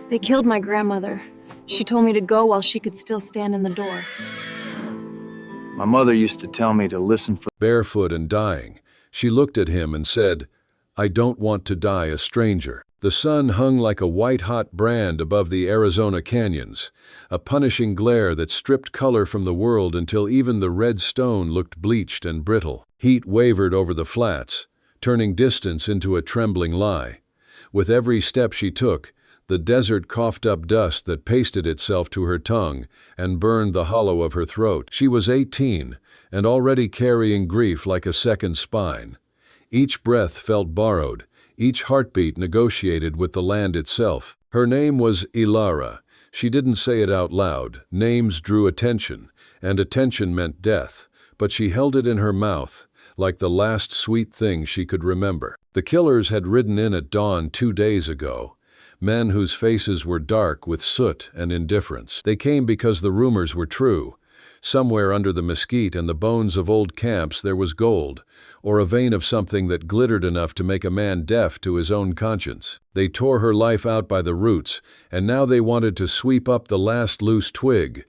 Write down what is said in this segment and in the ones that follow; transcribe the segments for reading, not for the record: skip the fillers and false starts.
They killed my grandmother. She told me to go while she could still stand in the door. My mother used to tell me to listen for... Barefoot and dying, she looked at him and said, "I don't want to die a stranger." The sun hung like a white-hot brand above the Arizona canyons, a punishing glare that stripped color from the world until even the red stone looked bleached and brittle. Heat wavered over the flats, turning distance into a trembling lie. With every step she took, the desert coughed up dust that pasted itself to her tongue and burned the hollow of her throat. She was 18, and already carrying grief like a second spine. Each breath felt borrowed, each heartbeat negotiated with the land itself. Her name was Ilara. She didn't say it out loud. Names drew attention, and attention meant death, but she held it in her mouth, like the last sweet thing she could remember. The killers had ridden in at dawn 2 days ago, men whose faces were dark with soot and indifference. They came because the rumors were true. Somewhere under the mesquite and the bones of old camps there was gold, or a vein of something that glittered enough to make a man deaf to his own conscience. They tore her life out by the roots, and now they wanted to sweep up the last loose twig.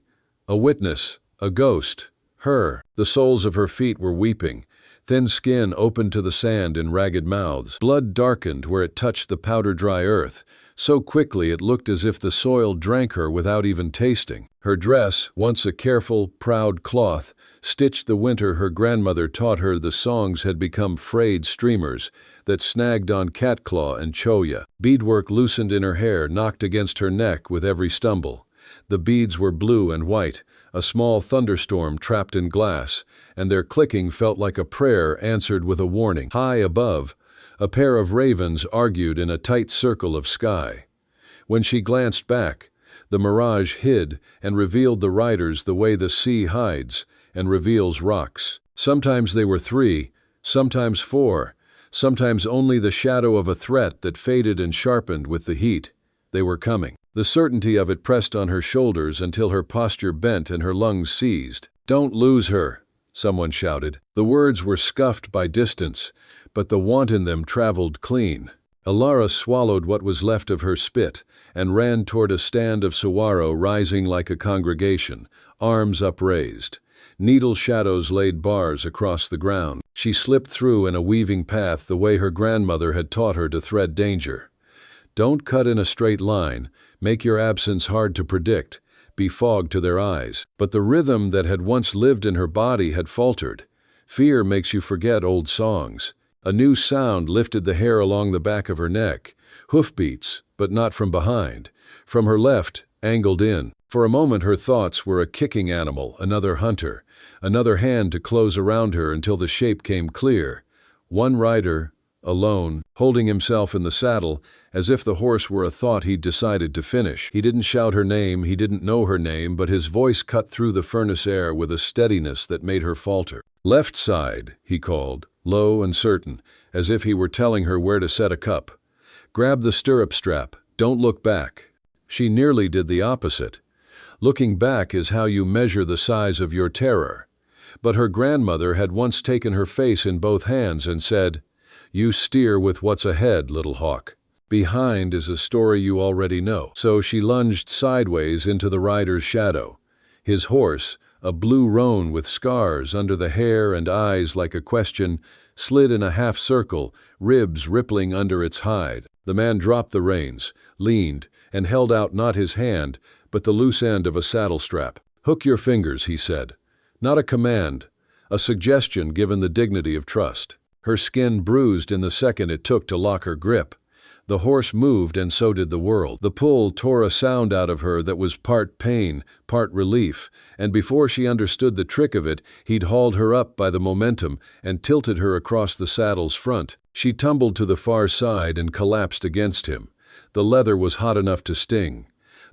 A witness, a ghost, her. The soles of her feet were weeping. Thin skin opened to the sand in ragged mouths. Blood darkened where it touched the powder-dry earth. So quickly it looked as if the soil drank her without even tasting. Her dress, once a careful, proud cloth, stitched the winter her grandmother taught her the songs, had become frayed streamers that snagged on catclaw and cholla. Beadwork loosened in her hair, knocked against her neck with every stumble. The beads were blue and white, a small thunderstorm trapped in glass, and their clicking felt like a prayer answered with a warning. High above, a pair of ravens argued in a tight circle of sky. When she glanced back, the mirage hid and revealed the riders the way the sea hides and reveals rocks. Sometimes they were 3, sometimes 4, sometimes only the shadow of a threat that faded and sharpened with the heat. They were coming. The certainty of it pressed on her shoulders until her posture bent and her lungs seized. "Don't lose her," someone shouted. The words were scuffed by distance, but the want in them traveled clean. Ilara swallowed what was left of her spit and ran toward a stand of saguaro rising like a congregation, arms upraised. Needle shadows laid bars across the ground. She slipped through in a weaving path the way her grandmother had taught her to thread danger. Don't cut in a straight line, make your absence hard to predict, be fog to their eyes. But the rhythm that had once lived in her body had faltered. Fear makes you forget old songs. A new sound lifted the hair along the back of her neck. Hoofbeats, but not from behind. From her left, angled in. For a moment her thoughts were a kicking animal, another hunter, another hand to close around her until the shape came clear. One rider, alone, holding himself in the saddle, as if the horse were a thought he'd decided to finish. He didn't shout her name, he didn't know her name, but his voice cut through the furnace air with a steadiness that made her falter. "Left side," he called, low and certain, as if he were telling her where to set a cup. "Grab the stirrup strap, don't look back." She nearly did the opposite. Looking back is how you measure the size of your terror. But her grandmother had once taken her face in both hands and said, "You steer with what's ahead, little hawk. Behind is a story you already know." So she lunged sideways into the rider's shadow. His horse, a blue roan with scars under the hair and eyes like a question, slid in a half circle, ribs rippling under its hide. The man dropped the reins, leaned, and held out not his hand, but the loose end of a saddle strap. "Hook your fingers," he said. Not a command, a suggestion given the dignity of trust. Her skin bruised in the second it took to lock her grip. The horse moved, and so did the world. The pull tore a sound out of her that was part pain, part relief, and before she understood the trick of it, he'd hauled her up by the momentum and tilted her across the saddle's front. She tumbled to the far side and collapsed against him. The leather was hot enough to sting.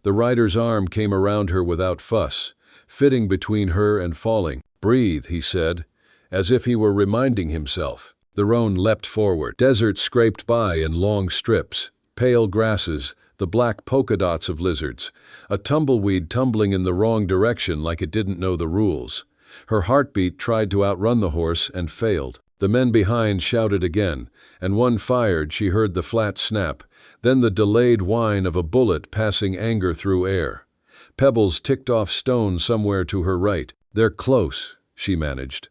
The rider's arm came around her without fuss, fitting between her and falling. "Breathe," he said, as if he were reminding himself. The roan leapt forward. Desert scraped by in long strips, pale grasses, the black polka dots of lizards, a tumbleweed tumbling in the wrong direction like it didn't know the rules. Her heartbeat tried to outrun the horse and failed. The men behind shouted again, and one fired. She heard the flat snap, then the delayed whine of a bullet passing anger through air. Pebbles ticked off stone somewhere to her right. "They're close," she managed.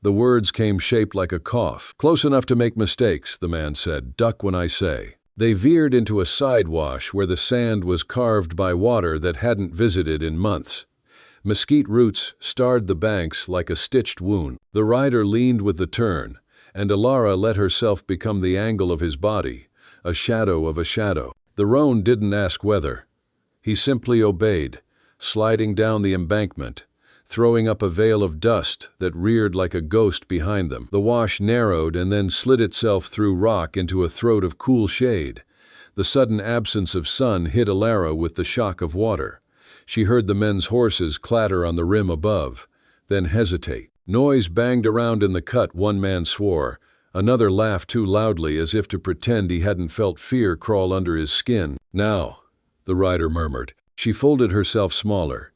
The words came shaped like a cough. "Close enough to make mistakes," the man said. "Duck when I say." They veered into a sidewash where the sand was carved by water that hadn't visited in months. Mesquite roots starred the banks like a stitched wound. The rider leaned with the turn, and Ilara let herself become the angle of his body, a shadow of a shadow. The roan didn't ask whether. He simply obeyed, sliding down the embankment, throwing up a veil of dust that reared like a ghost behind them. The wash narrowed and then slid itself through rock into a throat of cool shade. The sudden absence of sun hit Ilara with the shock of water. She heard the men's horses clatter on the rim above, then hesitate. Noise banged around in the cut. One man swore. Another laughed too loudly as if to pretend he hadn't felt fear crawl under his skin. "Now," the rider murmured. She folded herself smaller.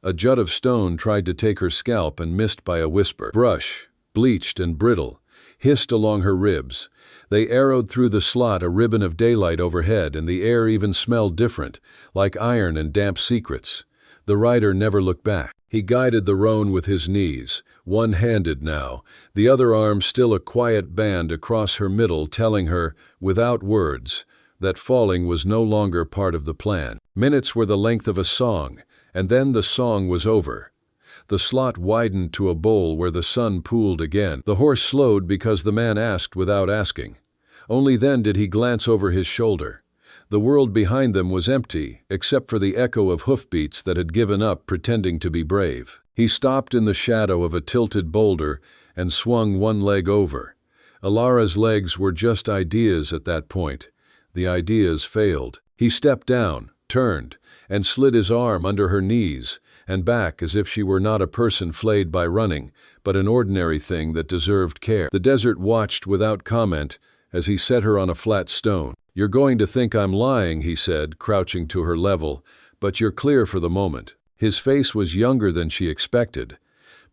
A jut of stone tried to take her scalp and missed by a whisper. Brush, bleached and brittle, hissed along her ribs. They arrowed through the slot, a ribbon of daylight overhead, and the air even smelled different, like iron and damp secrets. The rider never looked back. He guided the roan with his knees, one-handed now, the other arm still a quiet band across her middle, telling her, without words, that falling was no longer part of the plan. Minutes were the length of a song, and then the song was over. The slot widened to a bowl where the sun pooled again. The horse slowed because the man asked without asking. Only then did he glance over his shoulder. The world behind them was empty, except for the echo of hoofbeats that had given up pretending to be brave. He stopped in the shadow of a tilted boulder and swung one leg over. Ilara's legs were just ideas at that point. The ideas failed. He stepped down, turned, and slid his arm under her knees and back as if she were not a person flayed by running, but an ordinary thing that deserved care. The desert watched without comment as he set her on a flat stone. "You're going to think I'm lying," he said, crouching to her level, "but you're clear for the moment." His face was younger than she expected,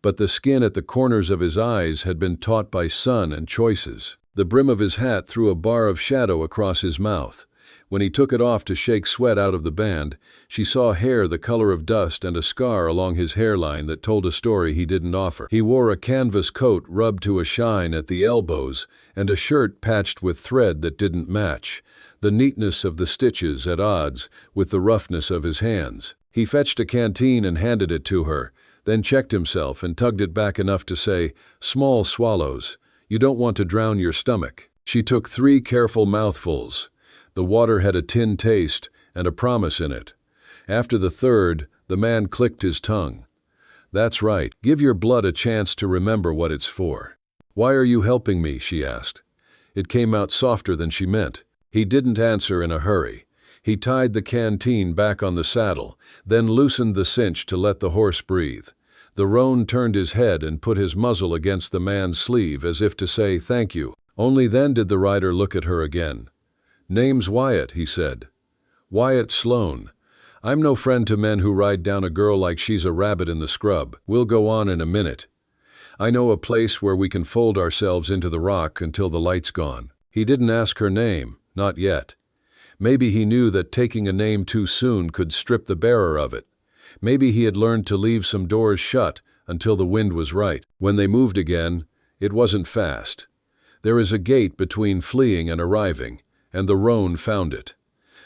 but the skin at the corners of his eyes had been taught by sun and choices. The brim of his hat threw a bar of shadow across his mouth. When he took it off to shake sweat out of the band, she saw hair the color of dust and a scar along his hairline that told a story he didn't offer. He wore a canvas coat rubbed to a shine at the elbows and a shirt patched with thread that didn't match, the neatness of the stitches at odds with the roughness of his hands. He fetched a canteen and handed it to her, then checked himself and tugged it back enough to say, "Small swallows. You don't want to drown your stomach." She took 3 careful mouthfuls. The water had a tin taste and a promise in it. After the third, the man clicked his tongue. "That's right. Give your blood a chance to remember what it's for." "Why are you helping me?" she asked. It came out softer than she meant. He didn't answer in a hurry. He tied the canteen back on the saddle, then loosened the cinch to let the horse breathe. The roan turned his head and put his muzzle against the man's sleeve as if to say thank you. Only then did the rider look at her again. "Name's Wyatt," he said. "Wyatt Sloane. I'm no friend to men who ride down a girl like she's a rabbit in the scrub. We'll go on in a minute. I know a place where we can fold ourselves into the rock until the light's gone." He didn't ask her name, not yet. Maybe he knew that taking a name too soon could strip the bearer of it. Maybe he had learned to leave some doors shut until the wind was right. When they moved again, it wasn't fast. There is a gate between fleeing and arriving, and the roan found it.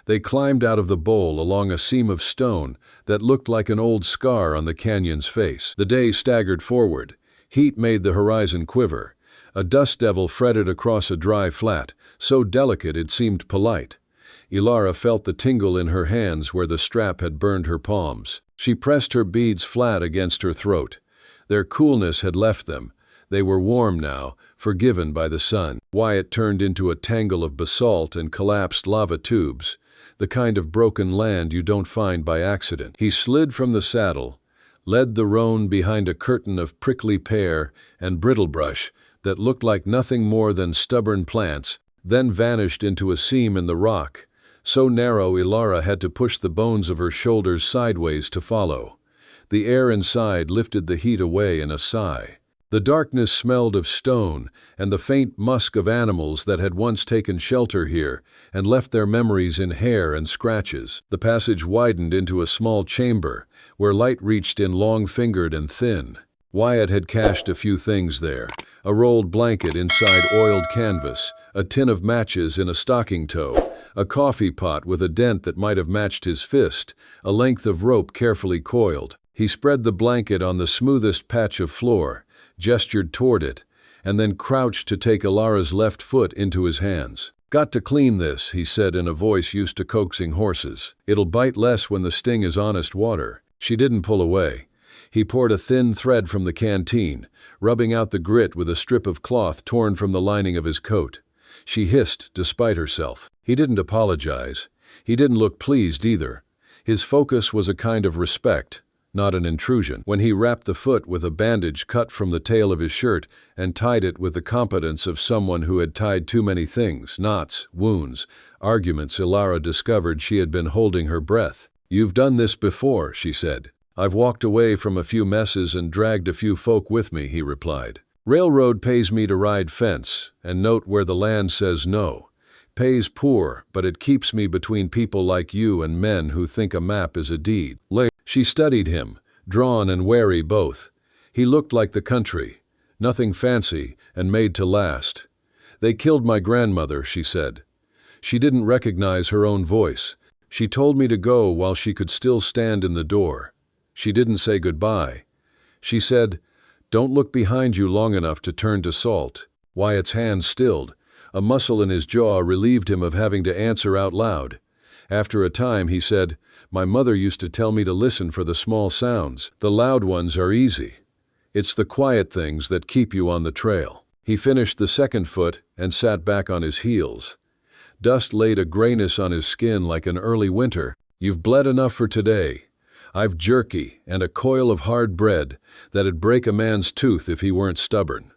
They climbed out of the bowl along a seam of stone that looked like an old scar on the canyon's face. The day staggered forward. Heat made the horizon quiver. A dust devil fretted across a dry flat, so delicate it seemed polite. Ilara felt the tingle in her hands where the strap had burned her palms. She pressed her beads flat against her throat. Their coolness had left them. They were warm now, forgiven by the sun. Wyatt turned into a tangle of basalt and collapsed lava tubes, the kind of broken land you don't find by accident. He slid from the saddle, led the roan behind a curtain of prickly pear and brittlebrush that looked like nothing more than stubborn plants, then vanished into a seam in the rock, so narrow Ilara had to push the bones of her shoulders sideways to follow. The air inside lifted the heat away in a sigh. The darkness smelled of stone and the faint musk of animals that had once taken shelter here and left their memories in hair and scratches. The passage widened into a small chamber where light reached in long-fingered and thin. Wyatt had cached a few things there: a rolled blanket inside oiled canvas, a tin of matches in a stocking toe, a coffee pot with a dent that might have matched his fist, a length of rope carefully coiled. He spread the blanket on the smoothest patch of floor, gestured toward it, and then crouched to take Ilara's left foot into his hands. "Got to clean this," he said in a voice used to coaxing horses. "It'll bite less when the sting is honest water." She didn't pull away. He poured a thin thread from the canteen, rubbing out the grit with a strip of cloth torn from the lining of his coat. She hissed, despite herself. He didn't apologize. He didn't look pleased either. His focus was a kind of respect, not an intrusion. When he wrapped the foot with a bandage cut from the tail of his shirt and tied it with the competence of someone who had tied too many things, knots, wounds, arguments, Ilara discovered she had been holding her breath. "You've done this before," she said. "I've walked away from a few messes and dragged a few folk with me," he replied. "Railroad pays me to ride fence and note where the land says no. Pays poor, but it keeps me between people like you and men who think a map is a deed." She studied him, drawn and wary both. He looked like the country, nothing fancy and made to last. "They killed my grandmother," she said. She didn't recognize her own voice. "She told me to go while she could still stand in the door. She didn't say goodbye. She said, 'Don't look behind you long enough to turn to salt.'" Wyatt's hand stilled. A muscle in his jaw relieved him of having to answer out loud. After a time he said, "My mother used to tell me to listen for the small sounds. The loud ones are easy. It's the quiet things that keep you on the trail." He finished the second foot and sat back on his heels. Dust laid a grayness on his skin like an early winter. "You've bled enough for today. I've jerky and a coil of hard bread that'd break a man's tooth if he weren't stubborn.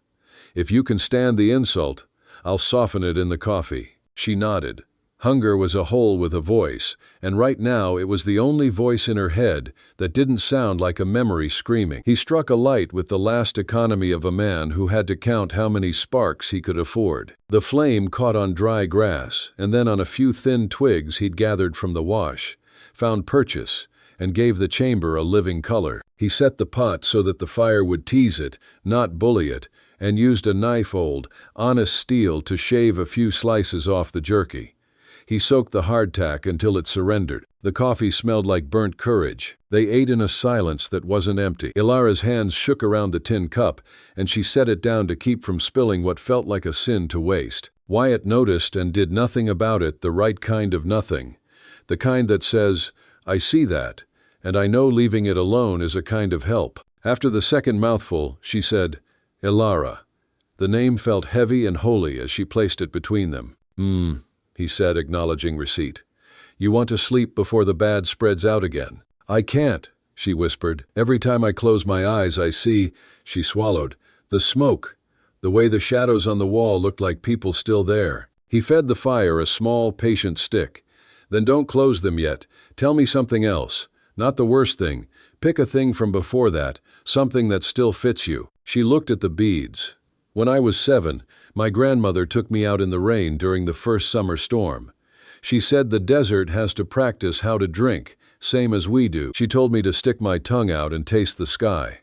If you can stand the insult, I'll soften it in the coffee." She nodded. Hunger was a hole with a voice, and right now it was the only voice in her head that didn't sound like a memory screaming. He struck a light with the last economy of a man who had to count how many sparks he could afford. The flame caught on dry grass, and then on a few thin twigs he'd gathered from the wash, found purchase, and gave the chamber a living color. He set the pot so that the fire would tease it, not bully it, and used a knife, old, honest steel, to shave a few slices off the jerky. He soaked the hardtack until it surrendered. The coffee smelled like burnt courage. They ate in a silence that wasn't empty. Ilara's hands shook around the tin cup, and she set it down to keep from spilling what felt like a sin to waste. Wyatt noticed and did nothing about it, the right kind of nothing. The kind that says, "I see that, and I know leaving it alone is a kind of help." After the second mouthful, she said, "Ilara." The name felt heavy and holy as she placed it between them. He said, acknowledging receipt. "You want to sleep before the bad spreads out again." "I can't," she whispered. "Every time I close my eyes I see," she swallowed, "the smoke, the way the shadows on the wall looked like people still there." He fed the fire a small, patient stick. "Then don't close them yet. Tell me something else. Not the worst thing. Pick a thing from before that, something that still fits you." She looked at the beads. "When I was 7, my grandmother took me out in the rain during the first summer storm. She said the desert has to practice how to drink, same as we do. She told me to stick my tongue out and taste the sky.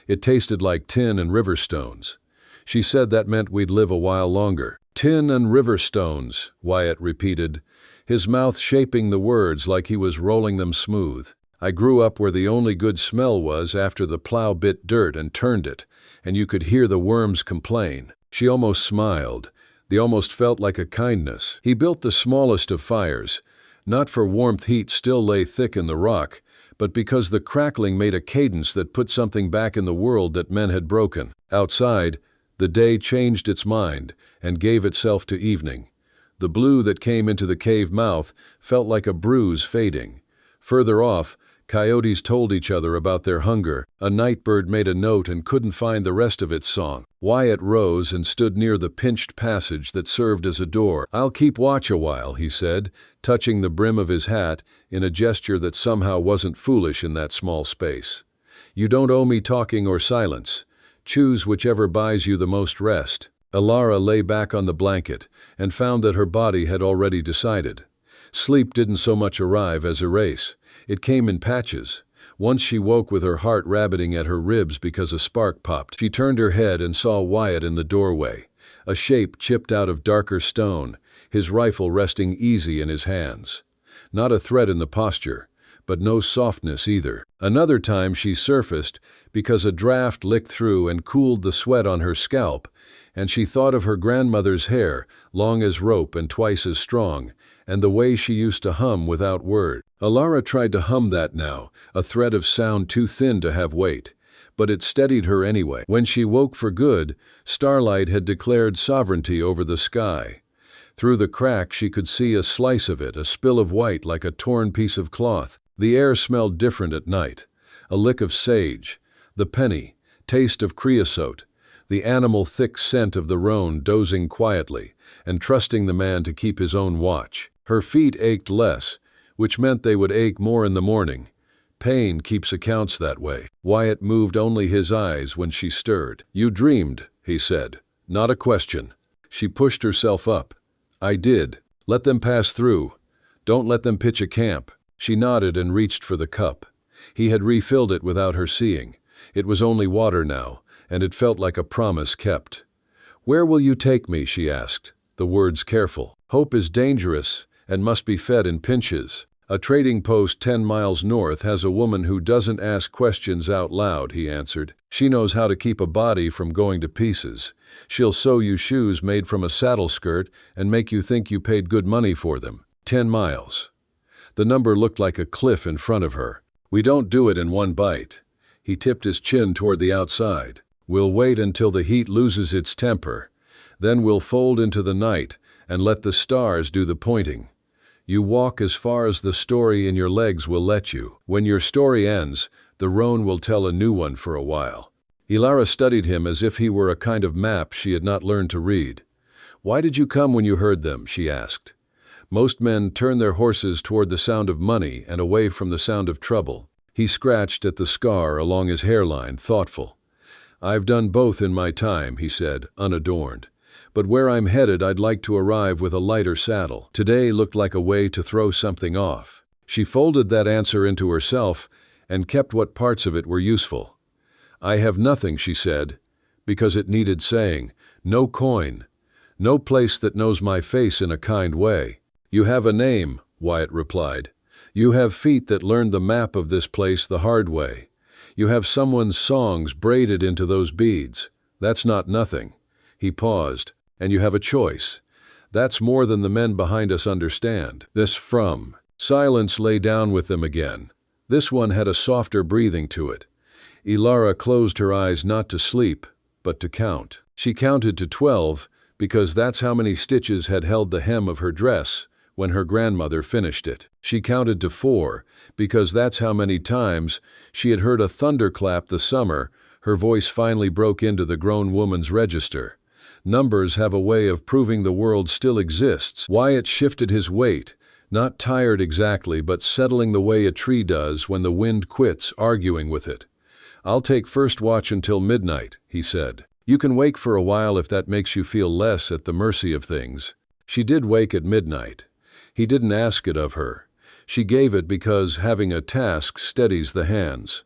It tasted like tin and river stones. She said that meant we'd live a while longer." "Tin and river stones," Wyatt repeated, his mouth shaping the words like he was rolling them smooth. "I grew up where the only good smell was after the plow bit dirt and turned it, and you could hear the worms complain." She almost smiled. They almost felt like a kindness. He built the smallest of fires, not for warmth, heat still lay thick in the rock, but because the crackling made a cadence that put something back in the world that men had broken. Outside, the day changed its mind and gave itself to evening. The blue that came into the cave mouth felt like a bruise fading. Further off, coyotes told each other about their hunger. A nightbird made a note and couldn't find the rest of its song. Wyatt rose and stood near the pinched passage that served as a door. "I'll keep watch a while," he said, touching the brim of his hat in a gesture that somehow wasn't foolish in that small space. "You don't owe me talking or silence. Choose whichever buys you the most rest. Ilara lay back on the blanket and found that her body had already decided. Sleep didn't so much arrive as a race. It came in patches. Once she woke with her heart rabbiting at her ribs because a spark popped. She turned her head and saw Wyatt in the doorway, a shape chipped out of darker stone, his rifle resting easy in his hands. Not a threat in the posture, but no softness either. Another time she surfaced because a draft licked through and cooled the sweat on her scalp, and she thought of her grandmother's hair, long as rope and twice as strong, and the way she used to hum without word. Ilara tried to hum that now, a thread of sound too thin to have weight, but it steadied her anyway. When she woke for good, starlight had declared sovereignty over the sky. Through the crack she could see a slice of it, a spill of white like a torn piece of cloth. The air smelled different at night. A lick of sage, the penny, taste of creosote, the animal thick scent of the roan dozing quietly and trusting the man to keep his own watch. Her feet ached less, which meant they would ache more in the morning. Pain keeps accounts that way. Wyatt moved only his eyes when she stirred. "You dreamed," he said. "Not a question." She pushed herself up. "I did. Let them pass through. Don't let them pitch a camp." She nodded and reached for the cup. He had refilled it without her seeing. It was only water now, and it felt like a promise kept. "Where will you take me?" she asked, the words careful. "Hope is dangerous and must be fed in pinches. A trading post 10 miles north has a woman who doesn't ask questions out loud," he answered. "She knows how to keep a body from going to pieces. She'll sew you shoes made from a saddle skirt and make you think you paid good money for them. 10 miles. The number looked like a cliff in front of her. "We don't do it in one bite." He tipped his chin toward the outside. "We'll wait until the heat loses its temper. Then we'll fold into the night and let the stars do the pointing. You walk as far as the story in your legs will let you. When your story ends, the roan will tell a new one for a while." Ilara studied him as if he were a kind of map she had not learned to read. "Why did you come when you heard them?" she asked. Most men turn their horses toward the sound of money and away from the sound of trouble. He scratched at the scar along his hairline, thoughtful. "I've done both in my time," he said, unadorned. "But where I'm headed, I'd like to arrive with a lighter saddle. Today looked like a way to throw something off." She folded that answer into herself and kept what parts of it were useful. "I have nothing," she said, because it needed saying. "No coin. No place that knows my face in a kind way." "You have a name," Wyatt replied. "You have feet that learned the map of this place the hard way. You have someone's songs braided into those beads. That's not nothing." He paused. "And you have a choice. That's more than the men behind us understand." This from. Silence lay down with them again. This one had a softer breathing to it. Ilara closed her eyes not to sleep, but to count. She counted to 12 because that's how many stitches had held the hem of her dress when her grandmother finished it. She counted to 4 because that's how many times she had heard a thunderclap the summer her voice finally broke into the grown woman's register. Numbers have a way of proving the world still exists. Wyatt shifted his weight, not tired exactly, but settling the way a tree does when the wind quits arguing with it. "I'll take first watch until midnight," he said. "You can wake for a while if that makes you feel less at the mercy of things." She did wake at midnight. He didn't ask it of her. She gave it because having a task steadies the hands.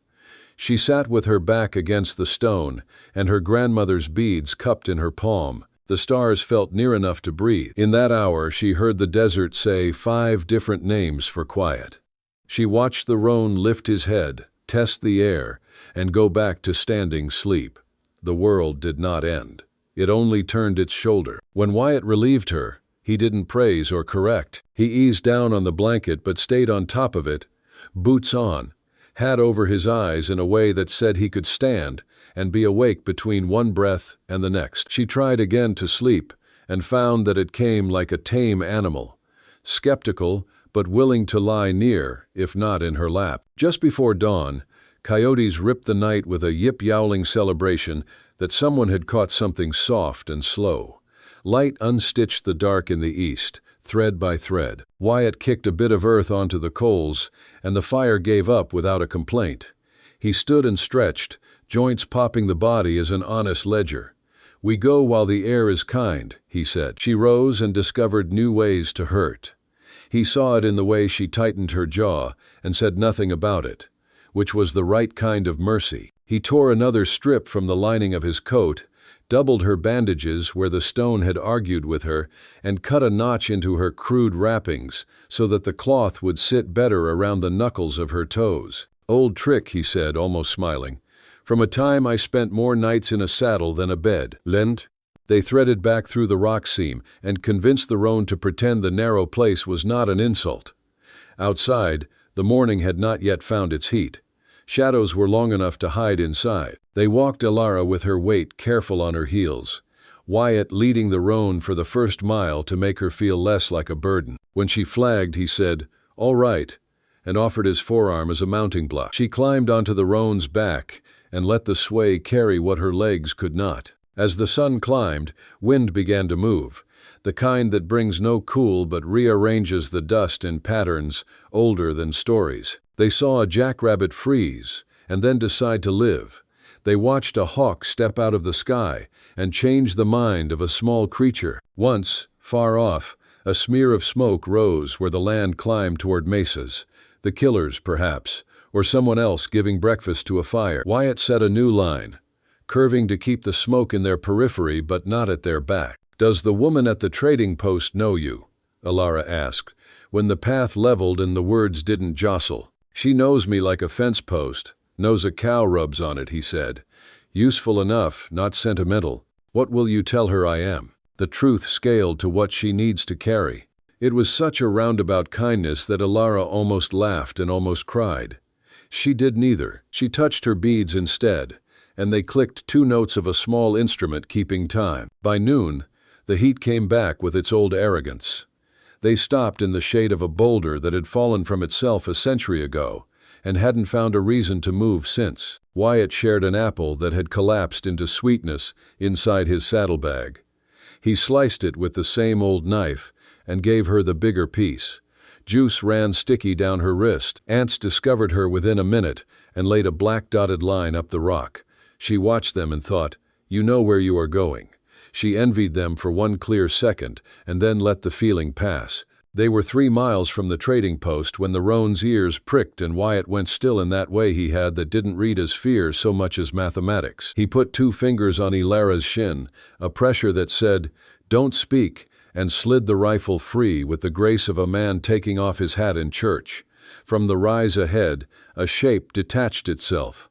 She sat with her back against the stone and her grandmother's beads cupped in her palm. The stars felt near enough to breathe. In that hour she heard the desert say 5 different names for quiet. She watched the roan lift his head, test the air, and go back to standing sleep. The world did not end. It only turned its shoulder. When Wyatt relieved her, he didn't praise or correct. He eased down on the blanket but stayed on top of it, boots on, hat over his eyes in a way that said he could stand and be awake between one breath and the next. She tried again to sleep and found that it came like a tame animal, skeptical but willing to lie near, if not in her lap. Just before dawn, coyotes ripped the night with a yip-yowling celebration that someone had caught something soft and slow. Light unstitched the dark in the east, thread by thread. Wyatt kicked a bit of earth onto the coals, and the fire gave up without a complaint. He stood and stretched, Joints popping the body is an honest ledger. We go while the air is kind, he said. She rose and discovered new ways to hurt. He saw it in the way she tightened her jaw and said nothing about it, which was the right kind of mercy. He tore another strip from the lining of his coat, doubled her bandages where the stone had argued with her, and cut a notch into her crude wrappings so that the cloth would sit better around the knuckles of her toes. Old trick, he said, almost smiling. From a time I spent more nights in a saddle than a bed. Lent? They threaded back through the rock seam and convinced the roan to pretend the narrow place was not an insult. Outside, the morning had not yet found its heat. Shadows were long enough to hide inside. They walked Ilara with her weight careful on her heels, Wyatt leading the roan for the first mile to make her feel less like a burden. When she flagged, he said, "All right," and offered his forearm as a mounting block. She climbed onto the roan's back and let the sway carry what her legs could not. As the sun climbed, wind began to move, the kind that brings no cool but rearranges the dust in patterns older than stories. They saw a jackrabbit freeze and then decide to live. They watched a hawk step out of the sky and change the mind of a small creature. Once, far off, a smear of smoke rose where the land climbed toward mesas, the killers perhaps, or someone else giving breakfast to a fire. Wyatt set a new line, curving to keep the smoke in their periphery but not at their back. "Does the woman at the trading post know you?" Ilara asked, when the path leveled and the words didn't jostle. "She knows me like a fence post, knows a cow rubs on it," he said. "Useful enough, not sentimental. What will you tell her I am?" The truth scaled to what she needs to carry. It was such a roundabout kindness that Ilara almost laughed and almost cried. She did neither. She touched her beads instead, and they clicked 2 notes of a small instrument keeping time. By noon, the heat came back with its old arrogance. They stopped in the shade of a boulder that had fallen from itself a century ago, and hadn't found a reason to move since. Wyatt shared an apple that had collapsed into sweetness inside his saddlebag. He sliced it with the same old knife and gave her the bigger piece. Juice ran sticky down her wrist. Ants discovered her within a minute and laid a black dotted line up the rock. She watched them and thought, "You know where you are going." She envied them for one clear second and then let the feeling pass. They were 3 miles from the trading post when the roan's ears pricked and Wyatt went still in that way he had that didn't read as fear so much as mathematics. He put 2 fingers on Ilara's shin, a pressure that said, "Don't speak," and slid the rifle free with the grace of a man taking off his hat in church. From the rise ahead, a shape detached itself.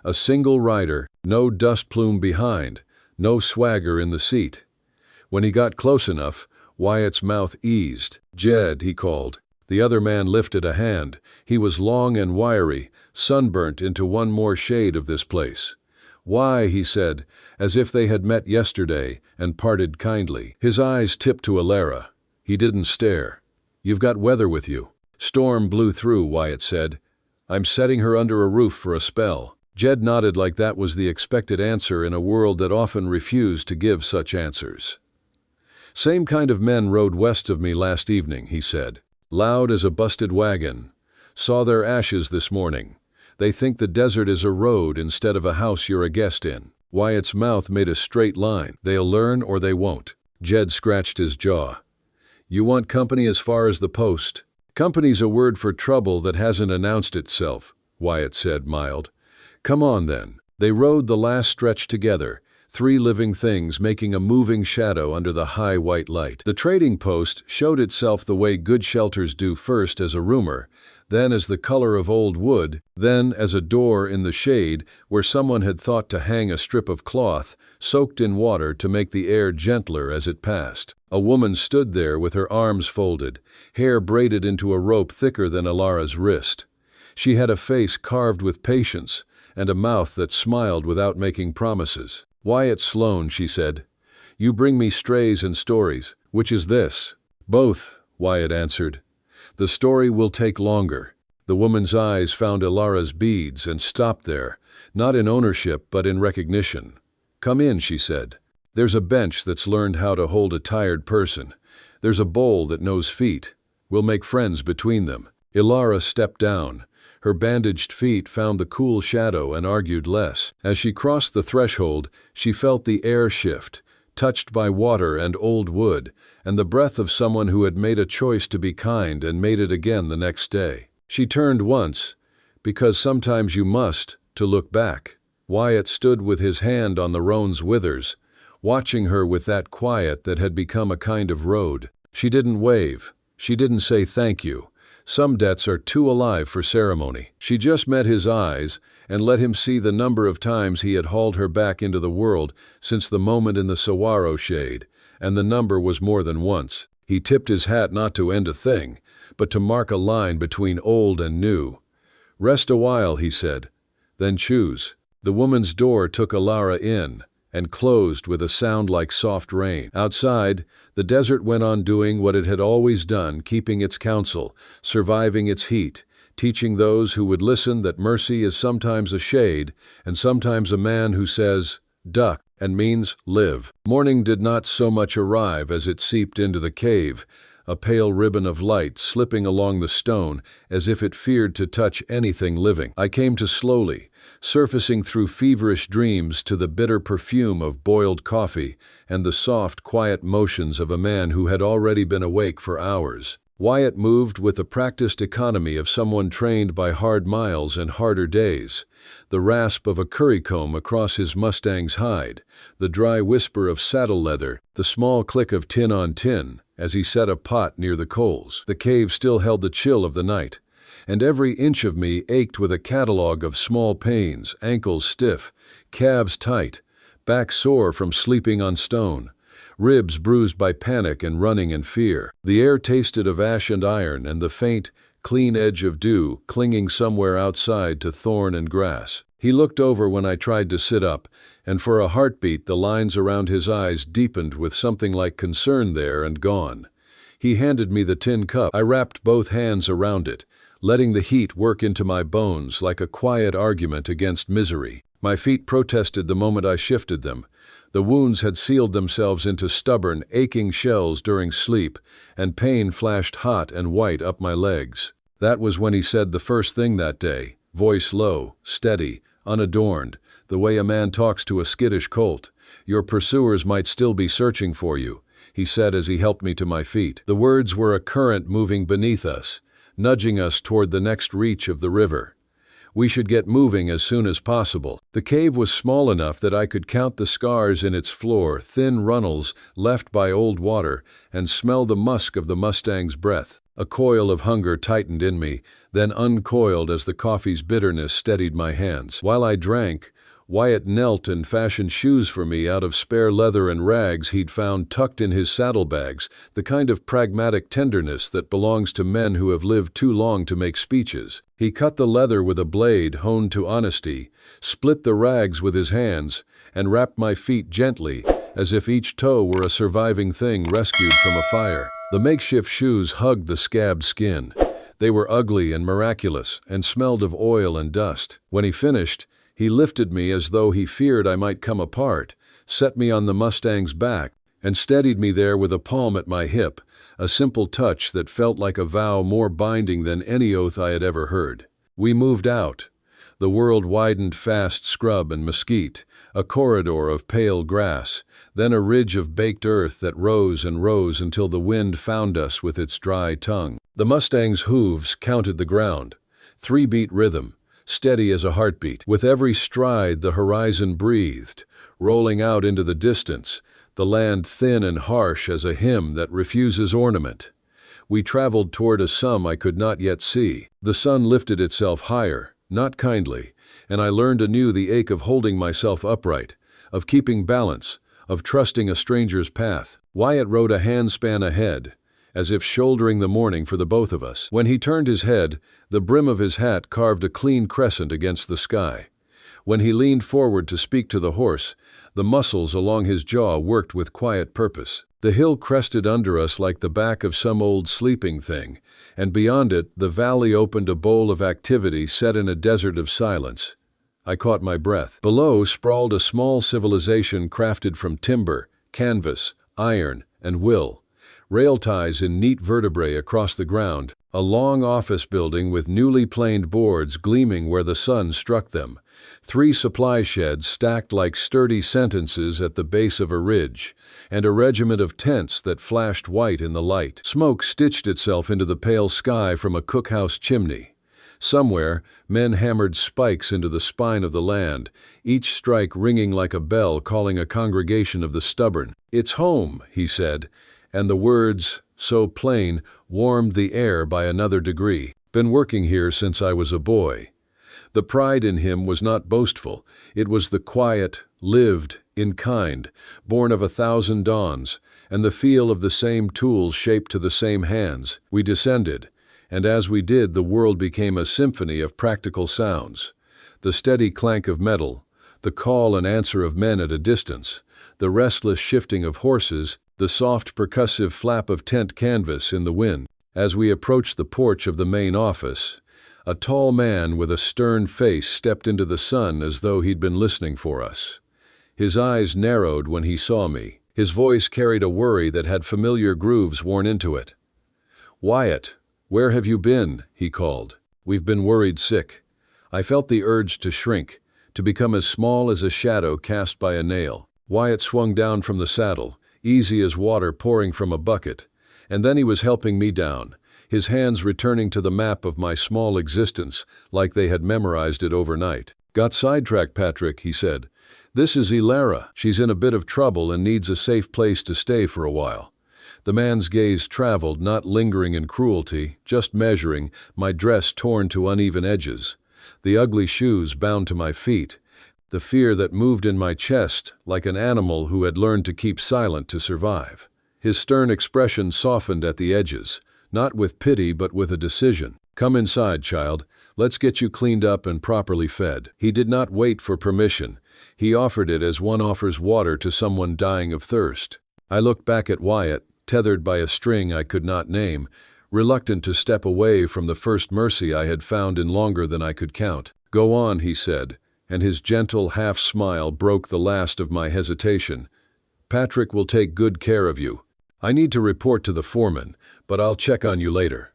A single rider, no dust plume behind, no swagger in the seat. When he got close enough, Wyatt's mouth eased. "Jed," he called. The other man lifted a hand. He was long and wiry, sunburnt into one more shade of this place. "Why," he said, as if they had met yesterday and parted kindly. His eyes tipped to Ilara. He didn't stare. "You've got weather with you." "Storm blew through," Wyatt said. "I'm setting her under a roof for a spell." Jed nodded like that was the expected answer in a world that often refused to give such answers. "Same kind of men rode west of me last evening," he said. "Loud as a busted wagon. Saw their ashes this morning. They think the desert is a road instead of a house you're a guest in." Wyatt's mouth made a straight line. "They'll learn or they won't." Jed scratched his jaw. "You want company as far as the post?" "Company's a word for trouble that hasn't announced itself," Wyatt said, mild. "Come on then." They rode the last stretch together, 3 living things making a moving shadow under the high white light. The trading post showed itself the way good shelters do, first as a rumor, then as the color of old wood, then as a door in the shade where someone had thought to hang a strip of cloth soaked in water to make the air gentler as it passed. A woman stood there with her arms folded, hair braided into a rope thicker than Ilara's wrist. She had a face carved with patience and a mouth that smiled without making promises. "Wyatt Sloan," she said. "You bring me strays and stories. Which is this?" "Both," Wyatt answered. "The story will take longer." The woman's eyes found Ilara's beads and stopped there, not in ownership but in recognition. "Come in," she said. "There's a bench that's learned how to hold a tired person. There's a bowl that knows feet. We'll make friends between them." Ilara stepped down. Her bandaged feet found the cool shadow and argued less. As she crossed the threshold, she felt the air shift, touched by water and old wood, and the breath of someone who had made a choice to be kind and made it again the next day. She turned once, because sometimes you must, to look back. Wyatt stood with his hand on the roan's withers, watching her with that quiet that had become a kind of road. She didn't wave. She didn't say thank you. Some debts are too alive for ceremony. She just met his eyes and let him see the number of times he had hauled her back into the world since the moment in the saguaro shade, and the number was more than once. He tipped his hat not to end a thing, but to mark a line between old and new. "Rest a while," he said, "then choose." The woman's door took Alara in and closed with a sound like soft rain. Outside, the desert went on doing what it had always done, keeping its counsel, surviving its heat, teaching those who would listen that mercy is sometimes a shade and sometimes a man who says, "Duck," and means live. Morning did not so much arrive as it seeped into the cave, a pale ribbon of light slipping along the stone as if it feared to touch anything living. I came to slowly, surfacing through feverish dreams to the bitter perfume of boiled coffee and the soft, quiet motions of a man who had already been awake for hours. Wyatt moved with the practiced economy of someone trained by hard miles and harder days. The rasp of a currycomb across his Mustang's hide, the dry whisper of saddle leather, the small click of tin on tin as he set a pot near the coals. The cave still held the chill of the night, and every inch of me ached with a catalogue of small pains, ankles stiff, calves tight, back sore from sleeping on stone, ribs bruised by panic and running in fear. The air tasted of ash and iron and the faint, clean edge of dew clinging somewhere outside to thorn and grass. He looked over when I tried to sit up, and for a heartbeat the lines around his eyes deepened with something like concern there and gone. He handed me the tin cup. I wrapped both hands around it, letting the heat work into my bones like a quiet argument against misery. My feet protested the moment I shifted them. The wounds had sealed themselves into stubborn, aching shells during sleep, and pain flashed hot and white up my legs. That was when he said the first thing that day, voice low, steady, unadorned, the way a man talks to a skittish colt. "Your pursuers might still be searching for you," he said as he helped me to my feet. The words were a current moving beneath us, nudging us toward the next reach of the river. We should get moving as soon as possible. The cave was small enough that I could count the scars in its floor, thin runnels left by old water, and smell the musk of the Mustang's breath. A coil of hunger tightened in me, then uncoiled as the coffee's bitterness steadied my hands. While I drank, Wyatt knelt and fashioned shoes for me out of spare leather and rags he'd found tucked in his saddlebags, the kind of pragmatic tenderness that belongs to men who have lived too long to make speeches. He cut the leather with a blade honed to honesty, split the rags with his hands, and wrapped my feet gently, as if each toe were a surviving thing rescued from a fire. The makeshift shoes hugged the scabbed skin. They were ugly and miraculous, and smelled of oil and dust. When he finished, he lifted me as though he feared I might come apart, set me on the Mustang's back, and steadied me there with a palm at my hip, a simple touch that felt like a vow more binding than any oath I had ever heard. We moved out. The world widened fast scrub and mesquite, a corridor of pale grass, then a ridge of baked earth that rose and rose until the wind found us with its dry tongue. The Mustang's hooves counted the ground, 3-beat rhythm, steady as a heartbeat. With every stride the horizon breathed, rolling out into the distance, the land thin and harsh as a hymn that refuses ornament. We traveled toward a sum I could not yet see. The sun lifted itself higher, not kindly, and I learned anew the ache of holding myself upright, of keeping balance, of trusting a stranger's path. Wyatt rode a handspan ahead, as if shouldering the morning for the both of us. When he turned his head, the brim of his hat carved a clean crescent against the sky. When he leaned forward to speak to the horse, the muscles along his jaw worked with quiet purpose. The hill crested under us like the back of some old sleeping thing, and beyond it the valley opened a bowl of activity set in a desert of silence. I caught my breath. Below sprawled a small civilization crafted from timber, canvas, iron, and will, rail ties in neat vertebrae across the ground, a long office building with newly planed boards gleaming where the sun struck them, 3 supply sheds stacked like sturdy sentences at the base of a ridge, and a regiment of tents that flashed white in the light. Smoke stitched itself into the pale sky from a cookhouse chimney. Somewhere, men hammered spikes into the spine of the land, each strike ringing like a bell calling a congregation of the stubborn. "It's home," he said, and the words, so plain, warmed the air by another degree. "Been working here since I was a boy." The pride in him was not boastful. It was the quiet, lived, in kind, born of 1,000 dawns, and the feel of the same tools shaped to the same hands. We descended, and as we did, the world became a symphony of practical sounds. The steady clank of metal, the call and answer of men at a distance, the restless shifting of horses, the soft percussive flap of tent canvas in the wind. As we approached the porch of the main office, a tall man with a stern face stepped into the sun as though he'd been listening for us. His eyes narrowed when he saw me. His voice carried a worry that had familiar grooves worn into it. "Wyatt, where have you been?" he called. "We've been worried sick." I felt the urge to shrink, to become as small as a shadow cast by a nail. Wyatt swung down from the saddle, easy as water pouring from a bucket, and then he was helping me down, his hands returning to the map of my small existence like they had memorized it overnight. "Got sidetracked, Patrick," he said. "This is Elara. She's in a bit of trouble and needs a safe place to stay for a while." The man's gaze traveled, not lingering in cruelty, just measuring, my dress torn to uneven edges, the ugly shoes bound to my feet, the fear that moved in my chest like an animal who had learned to keep silent to survive. His stern expression softened at the edges, not with pity but with a decision. "Come inside, child. Let's get you cleaned up and properly fed." He did not wait for permission. He offered it as one offers water to someone dying of thirst. I looked back at Wyatt, tethered by a string I could not name, reluctant to step away from the first mercy I had found in longer than I could count. "Go on," he said, and his gentle half-smile broke the last of my hesitation. "Patrick will take good care of you. I need to report to the foreman, but I'll check on you later."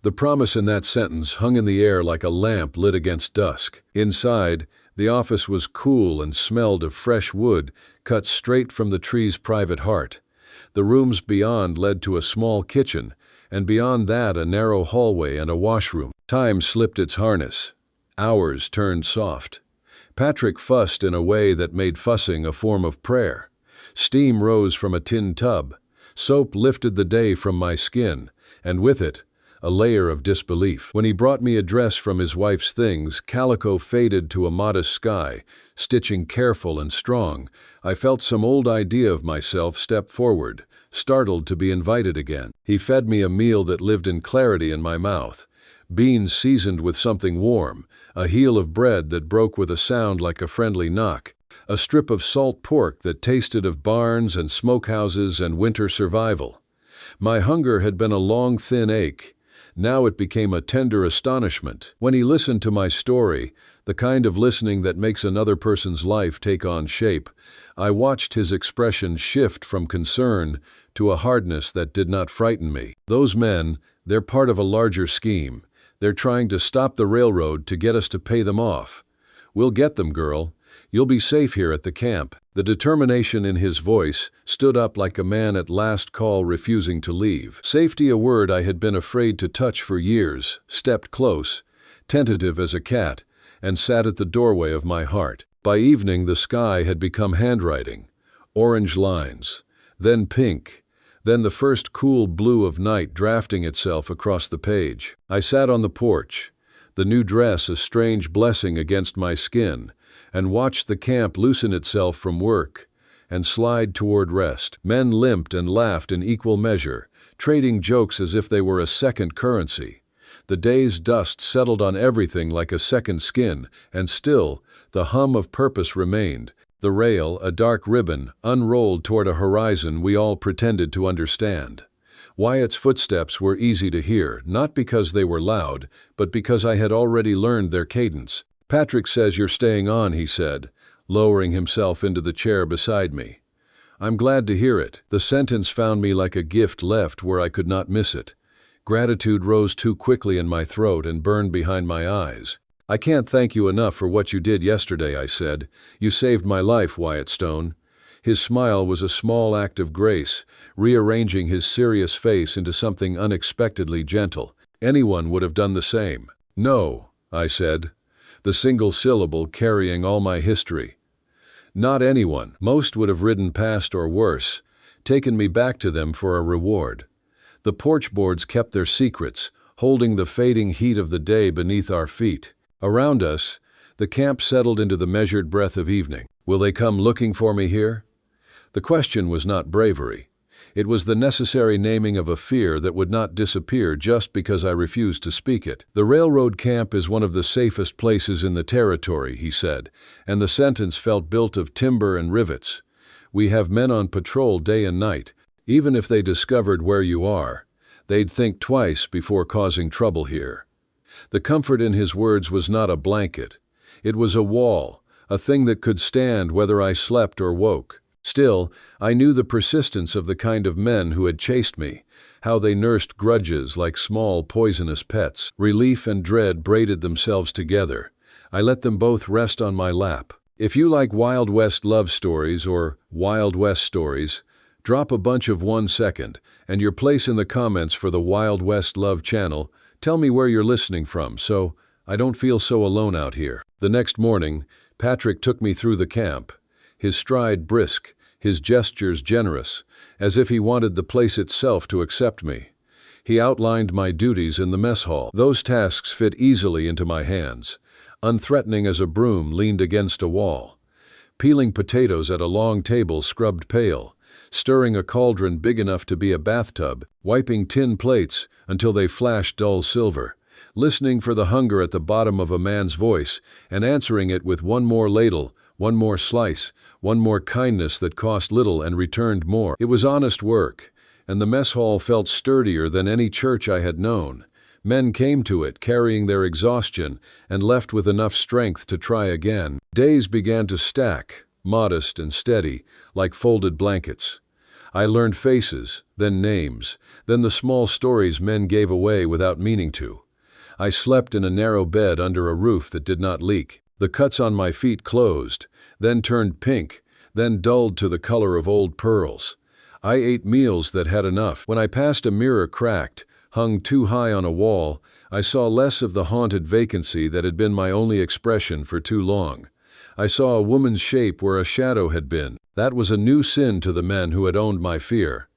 The promise in that sentence hung in the air like a lamp lit against dusk. Inside, the office was cool and smelled of fresh wood cut straight from the tree's private heart. The rooms beyond led to a small kitchen, and beyond that a narrow hallway and a washroom. Time slipped its harness. Hours turned soft. Patrick fussed in a way that made fussing a form of prayer. Steam rose from a tin tub. Soap lifted the day from my skin, and with it, a layer of disbelief. When he brought me a dress from his wife's things, calico faded to a modest sky, stitching careful and strong, I felt some old idea of myself step forward, startled to be invited again. He fed me a meal that lived in clarity in my mouth. Beans seasoned with something warm, a heel of bread that broke with a sound like a friendly knock, a strip of salt pork that tasted of barns and smokehouses and winter survival. My hunger had been a long, thin ache. Now it became a tender astonishment. When he listened to my story, the kind of listening that makes another person's life take on shape, I watched his expression shift from concern to a hardness that did not frighten me. "Those men, they're part of a larger scheme. They're trying to stop the railroad to get us to pay them off. We'll get them, girl. You'll be safe here at the camp." The determination in his voice stood up like a man at last call refusing to leave. Safety, a word I had been afraid to touch for years, stepped close, tentative as a cat, and sat at the doorway of my heart. By evening the sky had become handwriting, orange lines, then pink, then the first cool blue of night drafting itself across the page. I sat on the porch, the new dress a strange blessing against my skin, and watched the camp loosen itself from work and slide toward rest. Men limped and laughed in equal measure, trading jokes as if they were a second currency. The day's dust settled on everything like a second skin, and still, the hum of purpose remained. The rail, a dark ribbon, unrolled toward a horizon we all pretended to understand. Wyatt's footsteps were easy to hear, not because they were loud, but because I had already learned their cadence. "Patrick says you're staying on," he said, lowering himself into the chair beside me. I'm glad to hear it. The sentence found me like a gift left where I could not miss it. Gratitude rose too quickly in my throat and burned behind my eyes. I can't thank you enough for what you did yesterday, I said. You saved my life, Wyatt Stone. His smile was a small act of grace, rearranging his serious face into something unexpectedly gentle. Anyone would have done the same. No, I said, the single syllable carrying all my history. Not anyone. Most would have ridden past or worse, taken me back to them for a reward. The porch boards kept their secrets, holding the fading heat of the day beneath our feet. Around us, the camp settled into the measured breath of evening. Will they come looking for me here? The question was not bravery. It was the necessary naming of a fear that would not disappear just because I refused to speak it. The railroad camp is one of the safest places in the territory, he said, and the sentence felt built of timber and rivets. We have men on patrol day and night. Even if they discovered where you are, they'd think twice before causing trouble here. The comfort in his words was not a blanket. It was a wall, a thing that could stand whether I slept or woke. Still, I knew the persistence of the kind of men who had chased me, how they nursed grudges like small poisonous pets. Relief and dread braided themselves together. I let them both rest on my lap. If you like Wild West love stories or Wild West stories, drop a bunch of 1 second and your place in the comments for the Wild West Love channel. Tell me where you're listening from so I don't feel so alone out here. The next morning, Patrick took me through the camp, his stride brisk, his gestures generous, as if he wanted the place itself to accept me. He outlined my duties in the mess hall. Those tasks fit easily into my hands, unthreatening as a broom leaned against a wall. Peeling potatoes at a long table scrubbed pale, stirring a cauldron big enough to be a bathtub, wiping tin plates until they flashed dull silver, listening for the hunger at the bottom of a man's voice and answering it with one more ladle, one more slice, one more kindness that cost little and returned more. It was honest work, and the mess hall felt sturdier than any church I had known. Men came to it carrying their exhaustion and left with enough strength to try again. Days began to stack, modest and steady, like folded blankets. I learned faces, then names, then the small stories men gave away without meaning to. I slept in a narrow bed under a roof that did not leak. The cuts on my feet closed, then turned pink, then dulled to the color of old pearls. I ate meals that had enough. When I passed a mirror cracked, hung too high on a wall, I saw less of the haunted vacancy that had been my only expression for too long. I saw a woman's shape where a shadow had been. That was a new sin to the men who had owned my fear.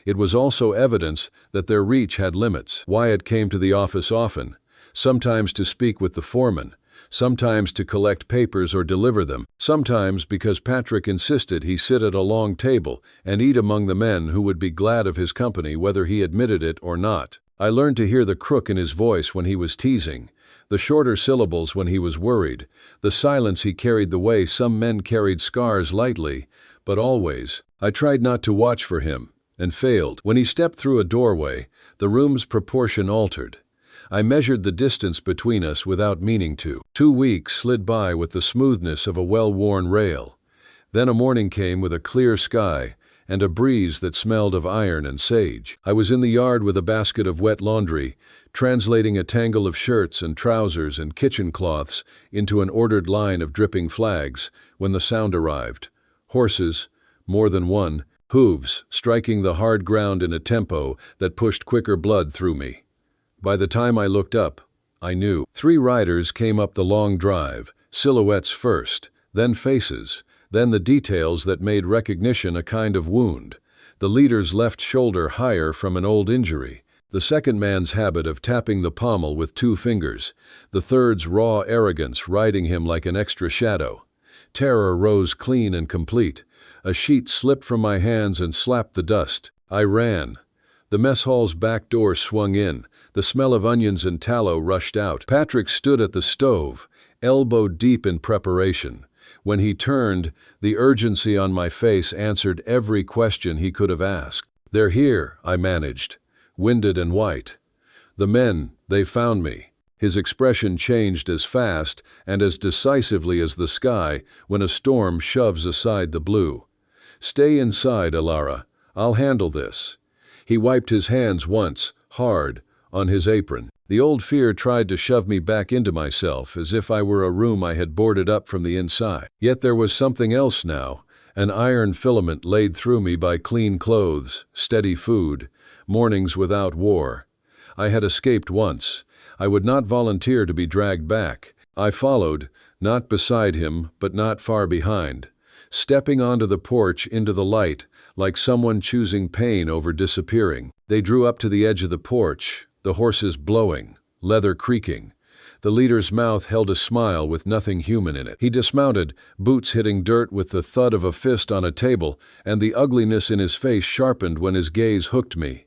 It was also evidence that their reach had limits. Wyatt came to the office often, sometimes to speak with the foreman, sometimes to collect papers or deliver them, sometimes because Patrick insisted he sit at a long table and eat among the men who would be glad of his company whether he admitted it or not. I learned to hear the crook in his voice when he was teasing, the shorter syllables when he was worried, the silence he carried the way some men carried scars lightly, but always. I tried not to watch for him, and failed. When he stepped through a doorway, the room's proportion altered. I measured the distance between us without meaning to. 2 weeks slid by with the smoothness of a well-worn rail. Then a morning came with a clear sky and a breeze that smelled of iron and sage. I was in the yard with a basket of wet laundry, translating a tangle of shirts and trousers and kitchen cloths into an ordered line of dripping flags, when the sound arrived. Horses, more than one, hooves striking the hard ground in a tempo that pushed quicker blood through me. By the time I looked up, I knew. 3 riders came up the long drive, silhouettes first, then faces, then the details that made recognition a kind of wound. The leader's left shoulder higher from an old injury, the second man's habit of tapping the pommel with 2 fingers, the third's raw arrogance riding him like an extra shadow. Terror rose clean and complete. A sheet slipped from my hands and slapped the dust. I ran. The mess hall's back door swung in. The smell of onions and tallow rushed out. Patrick stood at the stove, elbow deep in preparation. When he turned, the urgency on my face answered every question he could have asked. "They're here," I managed, winded and white. "The men, they found me." His expression changed as fast and as decisively as the sky when a storm shoves aside the blue. "Stay inside, Alara. I'll handle this." He wiped his hands once, hard, on his apron. The old fear tried to shove me back into myself as if I were a room I had boarded up from the inside. Yet there was something else now, an iron filament laid through me by clean clothes, steady food, mornings without war. I had escaped once. I would not volunteer to be dragged back. I followed, not beside him, but not far behind, stepping onto the porch into the light, like someone choosing pain over disappearing. They drew up to the edge of the porch, the horses blowing, leather creaking. The leader's mouth held a smile with nothing human in it. He dismounted, boots hitting dirt with the thud of a fist on a table, and the ugliness in his face sharpened when his gaze hooked me.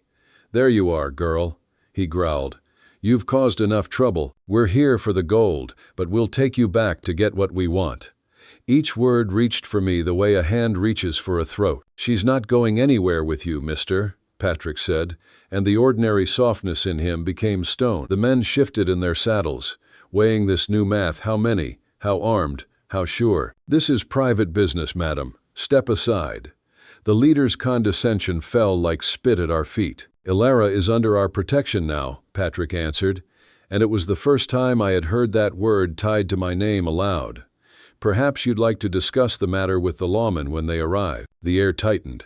"There you are, girl," he growled. "You've caused enough trouble. We're here for the gold, but we'll take you back to get what we want." Each word reached for me the way a hand reaches for a throat. "She's not going anywhere with you, mister," Patrick said, and the ordinary softness in him became stone. The men shifted in their saddles, weighing this new math. How many? How armed? How sure? "This is private business, madam. Step aside." The leader's condescension fell like spit at our feet. "Alara is under our protection now," Patrick answered, and it was the first time I had heard that word tied to my name aloud. "Perhaps you'd like to discuss the matter with the lawmen when they arrive." The air tightened.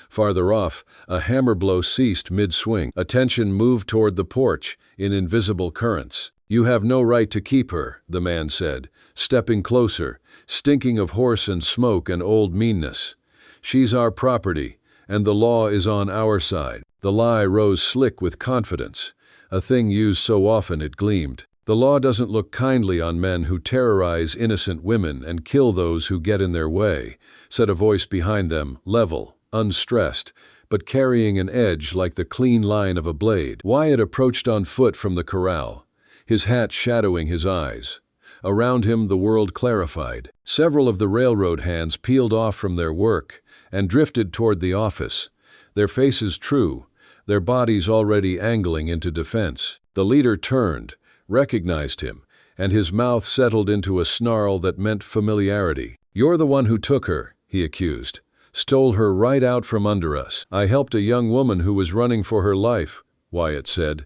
Farther off, a hammer blow ceased mid-swing. Attention moved toward the porch in invisible currents. "You have no right to keep her," the man said, stepping closer, stinking of horse and smoke and old meanness. "She's our property, and the law is on our side." The lie rose slick with confidence, a thing used so often it gleamed. "The law doesn't look kindly on men who terrorize innocent women and kill those who get in their way," said a voice behind them, level, unstressed, but carrying an edge like the clean line of a blade. Wyatt approached on foot from the corral, his hat shadowing his eyes. Around him the world clarified. Several of the railroad hands peeled off from their work and drifted toward the office, their faces true, their bodies already angling into defense. The leader turned, recognized him, and his mouth settled into a snarl that meant familiarity. "You're the one who took her," he accused. "Stole her right out from under us." "I helped a young woman who was running for her life," Wyatt said,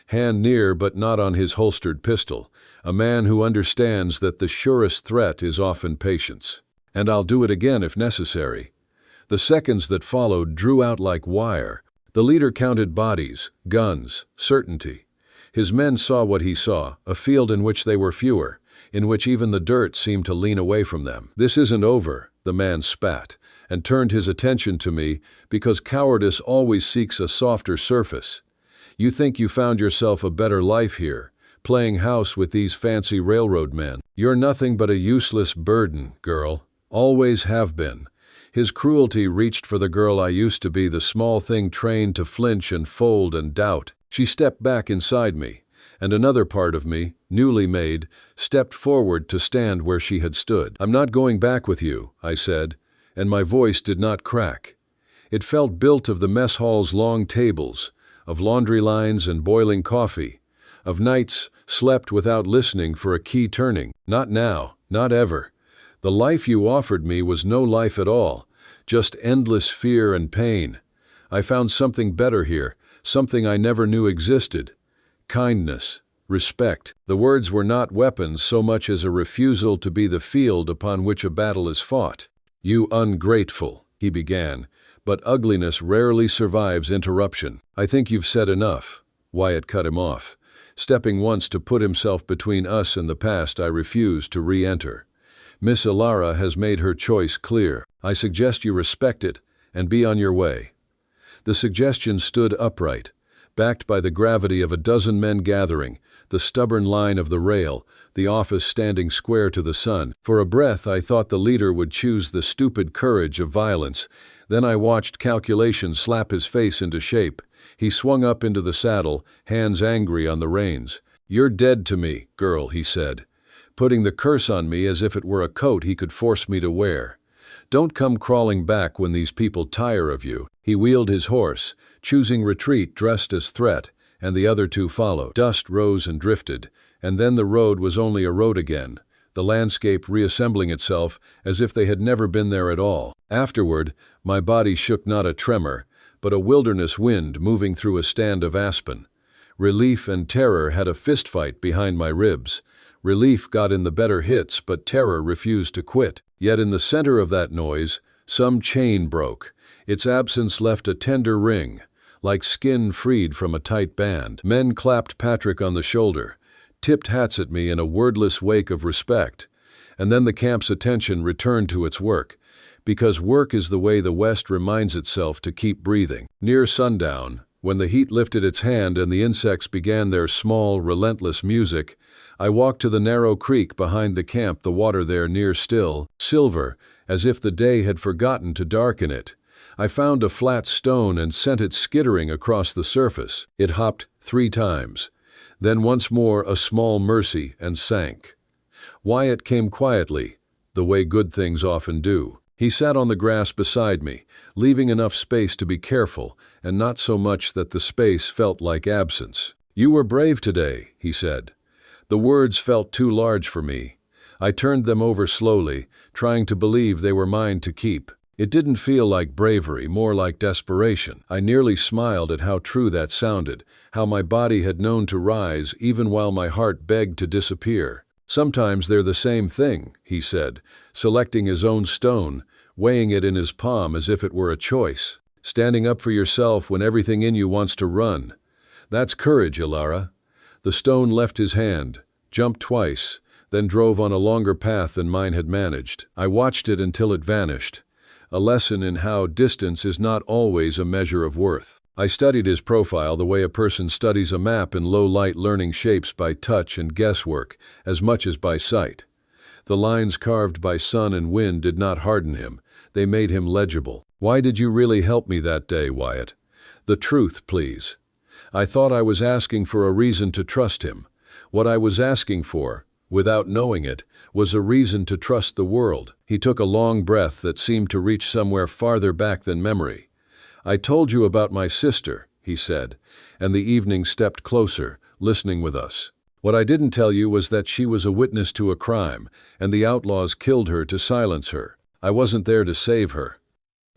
hand near but not on his holstered pistol, a man who understands that the surest threat is often patience. "And I'll do it again if necessary." The seconds that followed drew out like wire. The leader counted bodies, guns, certainty. His men saw what he saw, a field in which they were fewer, in which even the dirt seemed to lean away from them. "This isn't over," the man spat, and turned his attention to me, because cowardice always seeks a softer surface. "You think you found yourself a better life here, playing house with these fancy railroad men. You're nothing but a useless burden, girl. Always have been." His cruelty reached for the girl I used to be, the small thing trained to flinch and fold and doubt. She stepped back inside me, and another part of me, newly made, stepped forward to stand where she had stood. "I'm not going back with you," I said, and my voice did not crack. It felt built of the mess hall's long tables, of laundry lines and boiling coffee, of nights slept without listening for a key turning. "Not now, not ever. The life you offered me was no life at all, just endless fear and pain. I found something better here, something I never knew existed. Kindness, respect." The words were not weapons so much as a refusal to be the field upon which a battle is fought. "You ungrateful," he began, but ugliness rarely survives interruption. "I think you've said enough," Wyatt cut him off. Stepping once to put himself between us and the past I refused to re-enter. "Miss Alara has made her choice clear. I suggest you respect it and be on your way." The suggestion stood upright, backed by the gravity of a dozen men gathering, the stubborn line of the rail, the office standing square to the sun. For a breath I thought the leader would choose the stupid courage of violence. Then I watched calculation slap his face into shape. He swung up into the saddle, hands angry on the reins. "You're dead to me, girl," he said, putting the curse on me as if it were a coat he could force me to wear. "Don't come crawling back when these people tire of you." He wheeled his horse, choosing retreat dressed as threat, and the other two followed. Dust rose and drifted, and then the road was only a road again, the landscape reassembling itself as if they had never been there at all. Afterward, my body shook not a tremor, but a wilderness wind moving through a stand of aspen. Relief and terror had a fistfight behind my ribs. Relief got in the better hits, but terror refused to quit. Yet in the center of that noise, some chain broke. Its absence left a tender ring, like skin freed from a tight band. Men clapped Patrick on the shoulder, tipped hats at me in a wordless wake of respect. And then the camp's attention returned to its work, because work is the way the West reminds itself to keep breathing. Near sundown, when the heat lifted its hand and the insects began their small, relentless music, I walked to the narrow creek behind the camp, the water there near still, silver, as if the day had forgotten to darken it. I found a flat stone and sent it skittering across the surface. It hopped 3 times. Then once more a small mercy and sank. Wyatt came quietly, the way good things often do. He sat on the grass beside me, leaving enough space to be careful, and not so much that the space felt like absence. "You were brave today," he said. The words felt too large for me. I turned them over slowly, trying to believe they were mine to keep. It didn't feel like bravery, more like desperation. I nearly smiled at how true that sounded, how my body had known to rise even while my heart begged to disappear. "Sometimes they're the same thing," he said, selecting his own stone, weighing it in his palm as if it were a choice. "Standing up for yourself when everything in you wants to run. That's courage, Ilara." The stone left his hand, jumped twice, then drove on a longer path than mine had managed. I watched it until it vanished, a lesson in how distance is not always a measure of worth. I studied his profile the way a person studies a map in low light, learning shapes by touch and guesswork as much as by sight. The lines carved by sun and wind did not harden him, they made him legible. "Why did you really help me that day, Wyatt? The truth, please." I thought I was asking for a reason to trust him. What I was asking for, without knowing it, was a reason to trust the world. He took a long breath that seemed to reach somewhere farther back than memory. "I told you about my sister," he said, and the evening stepped closer, listening with us. "What I didn't tell you was that she was a witness to a crime, and the outlaws killed her to silence her. I wasn't there to save her."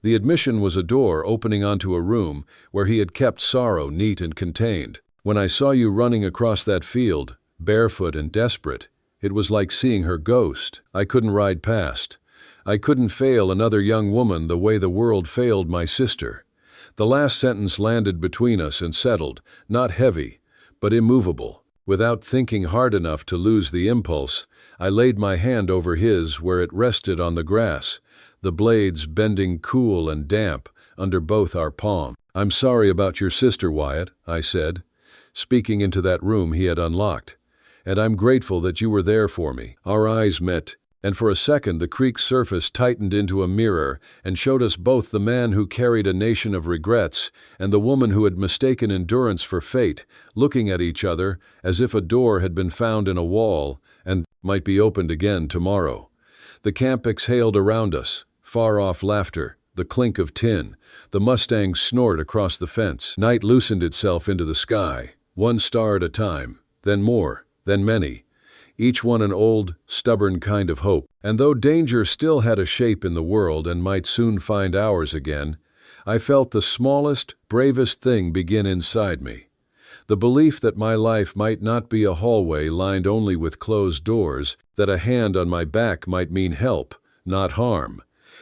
The admission was a door opening onto a room where he had kept sorrow neat and contained. "When I saw you running across that field, barefoot and desperate, it was like seeing her ghost. I couldn't ride past. I couldn't fail another young woman the way the world failed my sister." The last sentence landed between us and settled, not heavy, but immovable. Without thinking hard enough to lose the impulse, I laid my hand over his where it rested on the grass, the blades bending cool and damp under both our palms. "I'm sorry about your sister, Wyatt," I said, speaking into that room he had unlocked. "And I'm grateful that you were there for me." Our eyes met, and for a second the creek's surface tightened into a mirror and showed us both the man who carried a nation of regrets and the woman who had mistaken endurance for fate, looking at each other as if a door had been found in a wall and might be opened again tomorrow. The camp exhaled around us, far-off laughter, the clink of tin, the Mustang's snort across the fence. Night loosened itself into the sky, one star at a time, then more, then many, each one an old, stubborn kind of hope. And though danger still had a shape in the world and might soon find ours again, I felt the smallest, bravest thing begin inside me. The belief that my life might not be a hallway lined only with closed doors, that a hand on my back might mean help, not harm,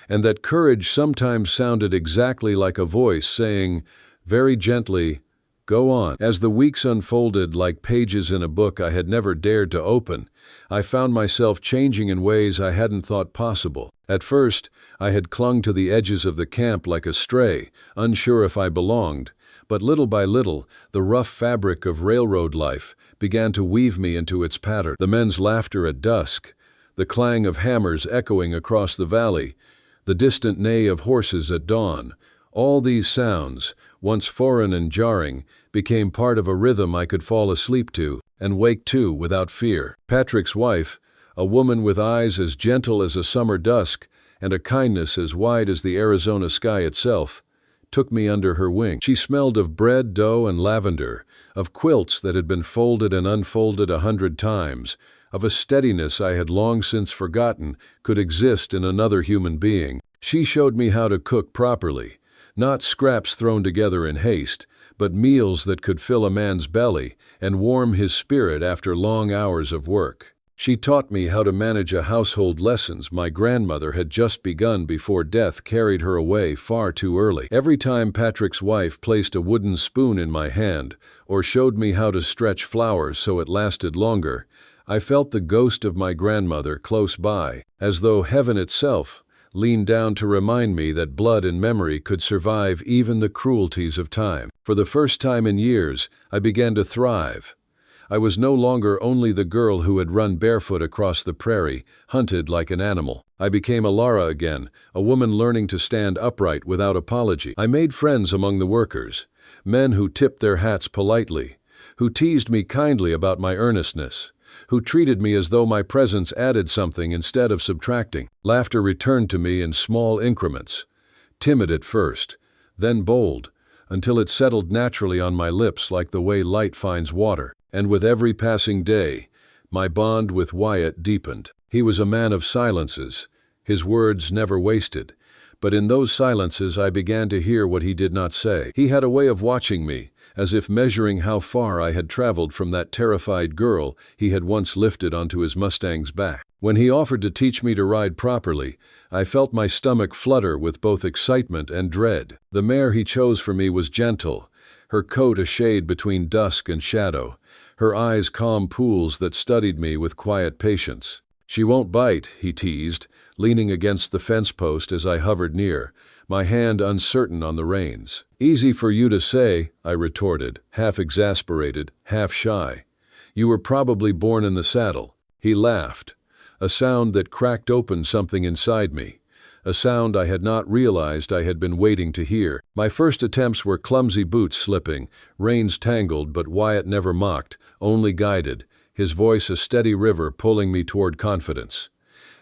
and that courage sometimes sounded exactly like a voice saying, very gently, "Go on." As the weeks unfolded like pages in a book I had never dared to open, I found myself changing in ways I hadn't thought possible. At first, I had clung to the edges of the camp like a stray, unsure if I belonged, but little by little, the rough fabric of railroad life began to weave me into its pattern. The men's laughter at dusk, the clang of hammers echoing across the valley, the distant neigh of horses at dawn, all these sounds, once foreign and jarring, became part of a rhythm I could fall asleep to and wake to without fear. Patrick's wife, a woman with eyes as gentle as a summer dusk and a kindness as wide as the Arizona sky itself, took me under her wing. She smelled of bread, dough, and lavender, of quilts that had been folded and unfolded 100 times, of a steadiness I had long since forgotten could exist in another human being. She showed me how to cook properly, not scraps thrown together in haste, but meals that could fill a man's belly and warm his spirit after long hours of work. She taught me how to manage a household lessons my grandmother had just begun before death carried her away far too early. Every time Patrick's wife placed a wooden spoon in my hand or showed me how to stretch flour so it lasted longer, I felt the ghost of my grandmother close by, as though heaven itself leaned down to remind me that blood and memory could survive even the cruelties of time. For the first time in years, I began to thrive. I was no longer only the girl who had run barefoot across the prairie, hunted like an animal. I became a Lara again, a woman learning to stand upright without apology. I made friends among the workers, men who tipped their hats politely, who teased me kindly about my earnestness, who treated me as though my presence added something instead of subtracting. Laughter returned to me in small increments, timid at first, then bold, until it settled naturally on my lips like the way light finds water. And with every passing day, my bond with Wyatt deepened. He was a man of silences, his words never wasted, but in those silences I began to hear what he did not say. He had a way of watching me, as if measuring how far I had traveled from that terrified girl he had once lifted onto his Mustang's back. When he offered to teach me to ride properly, I felt my stomach flutter with both excitement and dread. The mare he chose for me was gentle, her coat a shade between dusk and shadow, her eyes calm pools that studied me with quiet patience. "She won't bite," he teased, leaning against the fence post as I hovered near, my hand uncertain on the reins. "Easy for you to say," I retorted, half exasperated, half shy. "You were probably born in the saddle." He laughed, a sound that cracked open something inside me, a sound I had not realized I had been waiting to hear. My first attempts were clumsy boots slipping, reins tangled, but Wyatt never mocked, only guided, his voice a steady river pulling me toward confidence.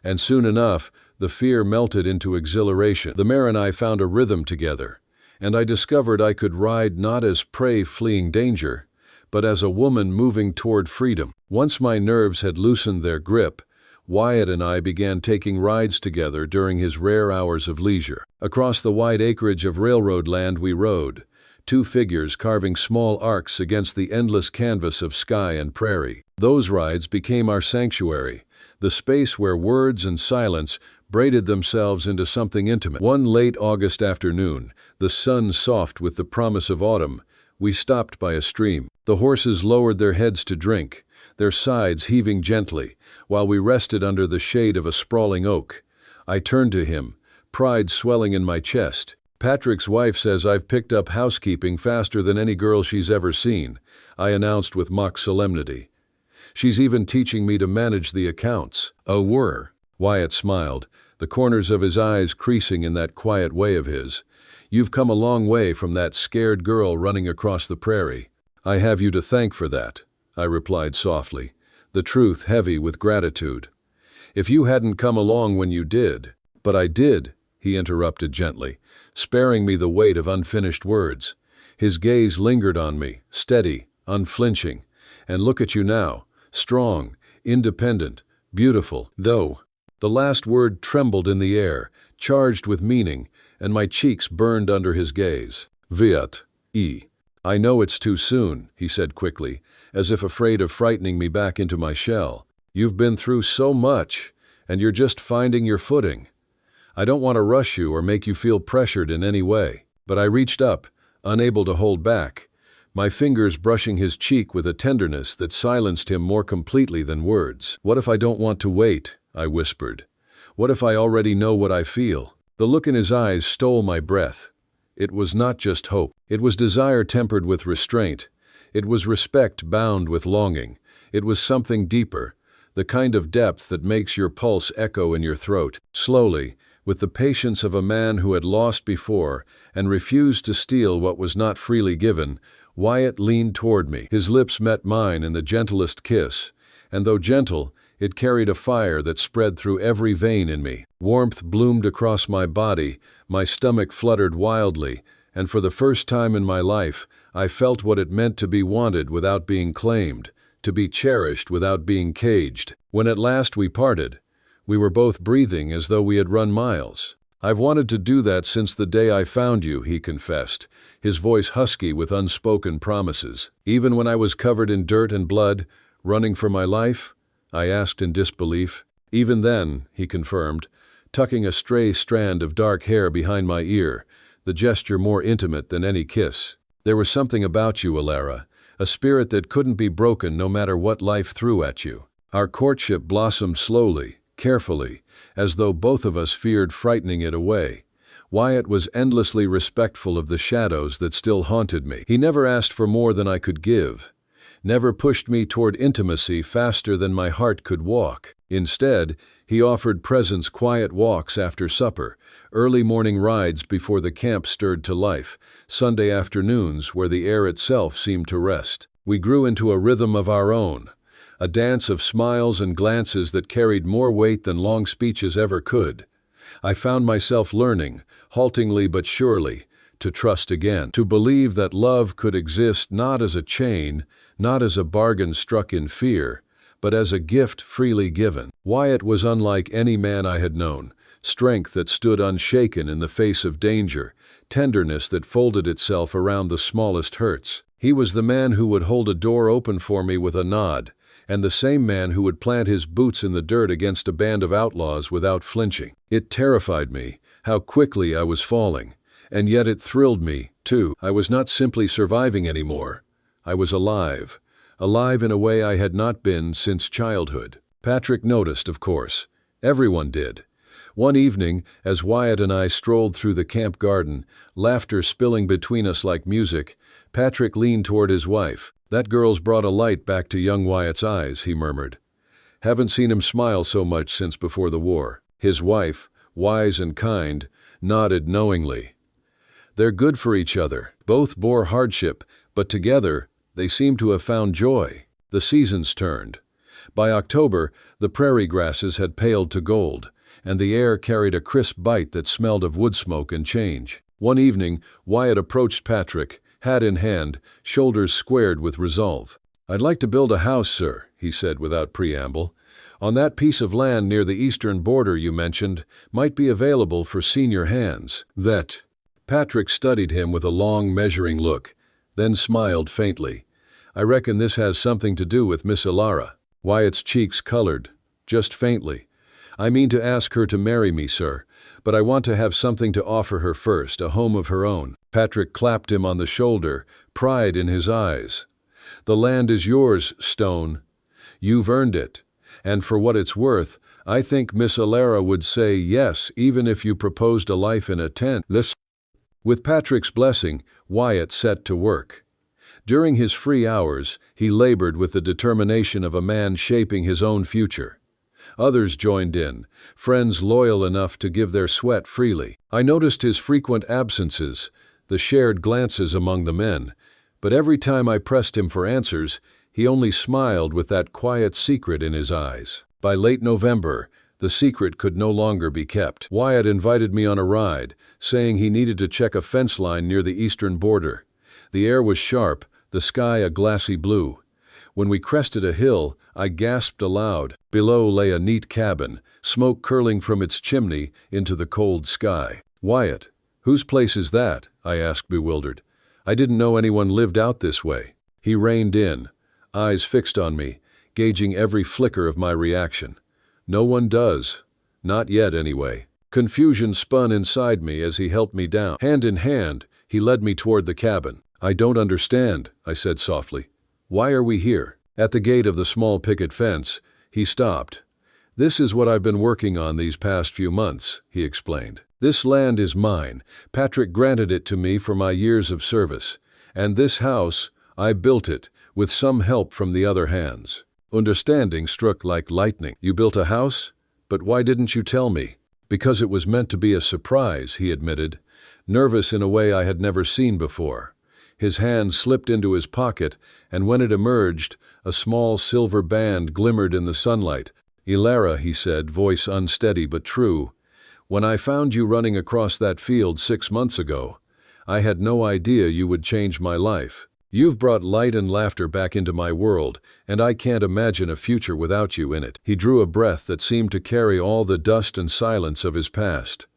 And soon enough, the fear melted into exhilaration. The mare and I found a rhythm together, and I discovered I could ride not as prey fleeing danger, but as a woman moving toward freedom. Once my nerves had loosened their grip, Wyatt and I began taking rides together during his rare hours of leisure. Across the wide acreage of railroad land we rode, two figures carving small arcs against the endless canvas of sky and prairie. Those rides became our sanctuary, the space where words and silence braided themselves into something intimate. One late August afternoon, the sun soft with the promise of autumn, we stopped by a stream. The horses lowered their heads to drink, their sides heaving gently, while we rested under the shade of a sprawling oak. I turned to him, pride swelling in my chest. "Patrick's wife says I've picked up housekeeping faster than any girl she's ever seen," I announced with mock solemnity. "She's even teaching me to manage the accounts." "Oh, were?" Wyatt smiled, the corners of his eyes creasing in that quiet way of his. "You've come a long way from that scared girl running across the prairie." "I have you to thank for that," I replied softly, the truth heavy with gratitude. "If you hadn't come along when you did—" "But I did," he interrupted gently, sparing me the weight of unfinished words. His gaze lingered on me, steady, unflinching. "And look at you now, strong, independent, beautiful." Though the last word trembled in the air, charged with meaning, and my cheeks burned under his gaze. "Viat, I know it's too soon," he said quickly, as if afraid of frightening me back into my shell. "You've been through so much, and you're just finding your footing. I don't want to rush you or make you feel pressured in any way." But I reached up, unable to hold back, my fingers brushing his cheek with a tenderness that silenced him more completely than words. "What if I don't want to wait?" I whispered. "What if I already know what I feel?" The look in his eyes stole my breath. It was not just hope. It was desire tempered with restraint. It was respect bound with longing. It was something deeper, the kind of depth that makes your pulse echo in your throat. Slowly, with the patience of a man who had lost before and refused to steal what was not freely given, Wyatt leaned toward me. His lips met mine in the gentlest kiss, and though gentle, it carried a fire that spread through every vein in me. Warmth bloomed across my body, my stomach fluttered wildly, and for the first time in my life, I felt what it meant to be wanted without being claimed, to be cherished without being caged. When at last we parted, we were both breathing as though we had run miles. "I've wanted to do that since the day I found you," he confessed, his voice husky with unspoken promises. "Even when I was covered in dirt and blood, running for my life?" I asked in disbelief. "Even then," he confirmed, tucking a stray strand of dark hair behind my ear, the gesture more intimate than any kiss. "There was something about you, Alara, a spirit that couldn't be broken no matter what life threw at you." Our courtship blossomed slowly, carefully, as though both of us feared frightening it away. Wyatt was endlessly respectful of the shadows that still haunted me. He never asked for more than I could give, never pushed me toward intimacy faster than my heart could walk. Instead, he offered presents, quiet walks after supper, early morning rides before the camp stirred to life, Sunday afternoons where the air itself seemed to rest. We grew into a rhythm of our own, a dance of smiles and glances that carried more weight than long speeches ever could. I found myself learning, haltingly but surely, to trust again, to believe that love could exist not as a chain, not as a bargain struck in fear, but as a gift freely given. Wyatt was unlike any man I had known, strength that stood unshaken in the face of danger, tenderness that folded itself around the smallest hurts. He was the man who would hold a door open for me with a nod, and the same man who would plant his boots in the dirt against a band of outlaws without flinching. It terrified me, how quickly I was falling, and yet it thrilled me, too. I was not simply surviving anymore. I was alive. Alive in a way I had not been since childhood. Patrick noticed, of course. Everyone did. One evening, as Wyatt and I strolled through the camp garden, laughter spilling between us like music, Patrick leaned toward his wife. "That girl's brought a light back to young Wyatt's eyes," he murmured. "Haven't seen him smile so much since before the war." His wife, wise and kind, nodded knowingly. "They're good for each other. Both bore hardship, but together, they seem to have found joy." The seasons turned. By October, the prairie grasses had paled to gold, and the air carried a crisp bite that smelled of wood smoke and change. One evening, Wyatt approached Patrick, hat in hand, shoulders squared with resolve. "I'd like to build a house, sir," he said without preamble. "On that piece of land near the eastern border you mentioned might be available for senior hands." That. Patrick studied him with a long, measuring look, then smiled faintly. "I reckon this has something to do with Miss Alara." Wyatt's cheeks colored, just faintly. "I mean to ask her to marry me, sir, but I want to have something to offer her first, a home of her own." Patrick clapped him on the shoulder, pride in his eyes. "The land is yours, Stone. You've earned it. And for what it's worth, I think Miss Alara would say yes even if you proposed a life in a tent." With Patrick's blessing, Wyatt set to work. During his free hours, he labored with the determination of a man shaping his own future. Others joined in, friends loyal enough to give their sweat freely. I noticed his frequent absences, the shared glances among the men, but every time I pressed him for answers, he only smiled with that quiet secret in his eyes. By late November, the secret could no longer be kept. Wyatt invited me on a ride, saying he needed to check a fence line near the eastern border. The air was sharp, the sky a glassy blue. When we crested a hill, I gasped aloud. Below lay a neat cabin, smoke curling from its chimney into the cold sky. "Wyatt, whose place is that?" I asked, bewildered. I didn't know anyone lived out this way. He reined in, eyes fixed on me, gauging every flicker of my reaction. "No one does. Not yet, anyway." Confusion spun inside me as he helped me down. Hand in hand, he led me toward the cabin. "I don't understand," I said softly. "Why are we here?" At the gate of the small picket fence, he stopped. "This is what I've been working on these past few months," he explained. "This land is mine. Patrick granted it to me for my years of service. And this house, I built it, with some help from the other hands." Understanding struck like lightning. "You built a house? But why didn't you tell me?" "Because it was meant to be a surprise," he admitted, nervous in a way I had never seen before. His hand slipped into his pocket, and when it emerged, a small silver band glimmered in the sunlight. "Alara," he said, voice unsteady but true, "when I found you running across that field 6 months ago, I had no idea you would change my life. You've brought light and laughter back into my world, and I can't imagine a future without you in it." He drew a breath that seemed to carry all the dust and silence of his past.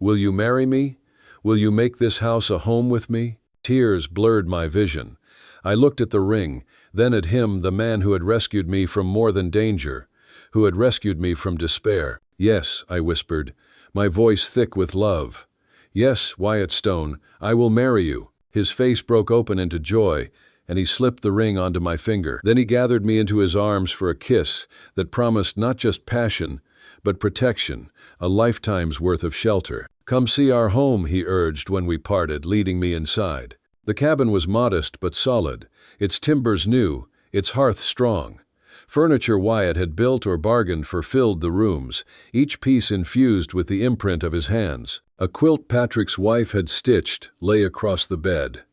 Will you marry me? Will you make this house a home with me? Tears blurred my vision. I looked at the ring, then at him, the man who had rescued me from more than danger, who had rescued me from despair. Yes, I whispered, my voice thick with love. Yes, Wyatt Stone, I will marry you. His face broke open into joy, and he slipped the ring onto my finger. Then he gathered me into his arms for a kiss that promised not just passion, but protection, a lifetime's worth of shelter. Come see our home, he urged when we parted, leading me inside. The cabin was modest but solid, its timbers new, its hearth strong. Furniture Wyatt had built or bargained for filled the rooms, each piece infused with the imprint of his hands. A quilt Patrick's wife had stitched lay across the bed.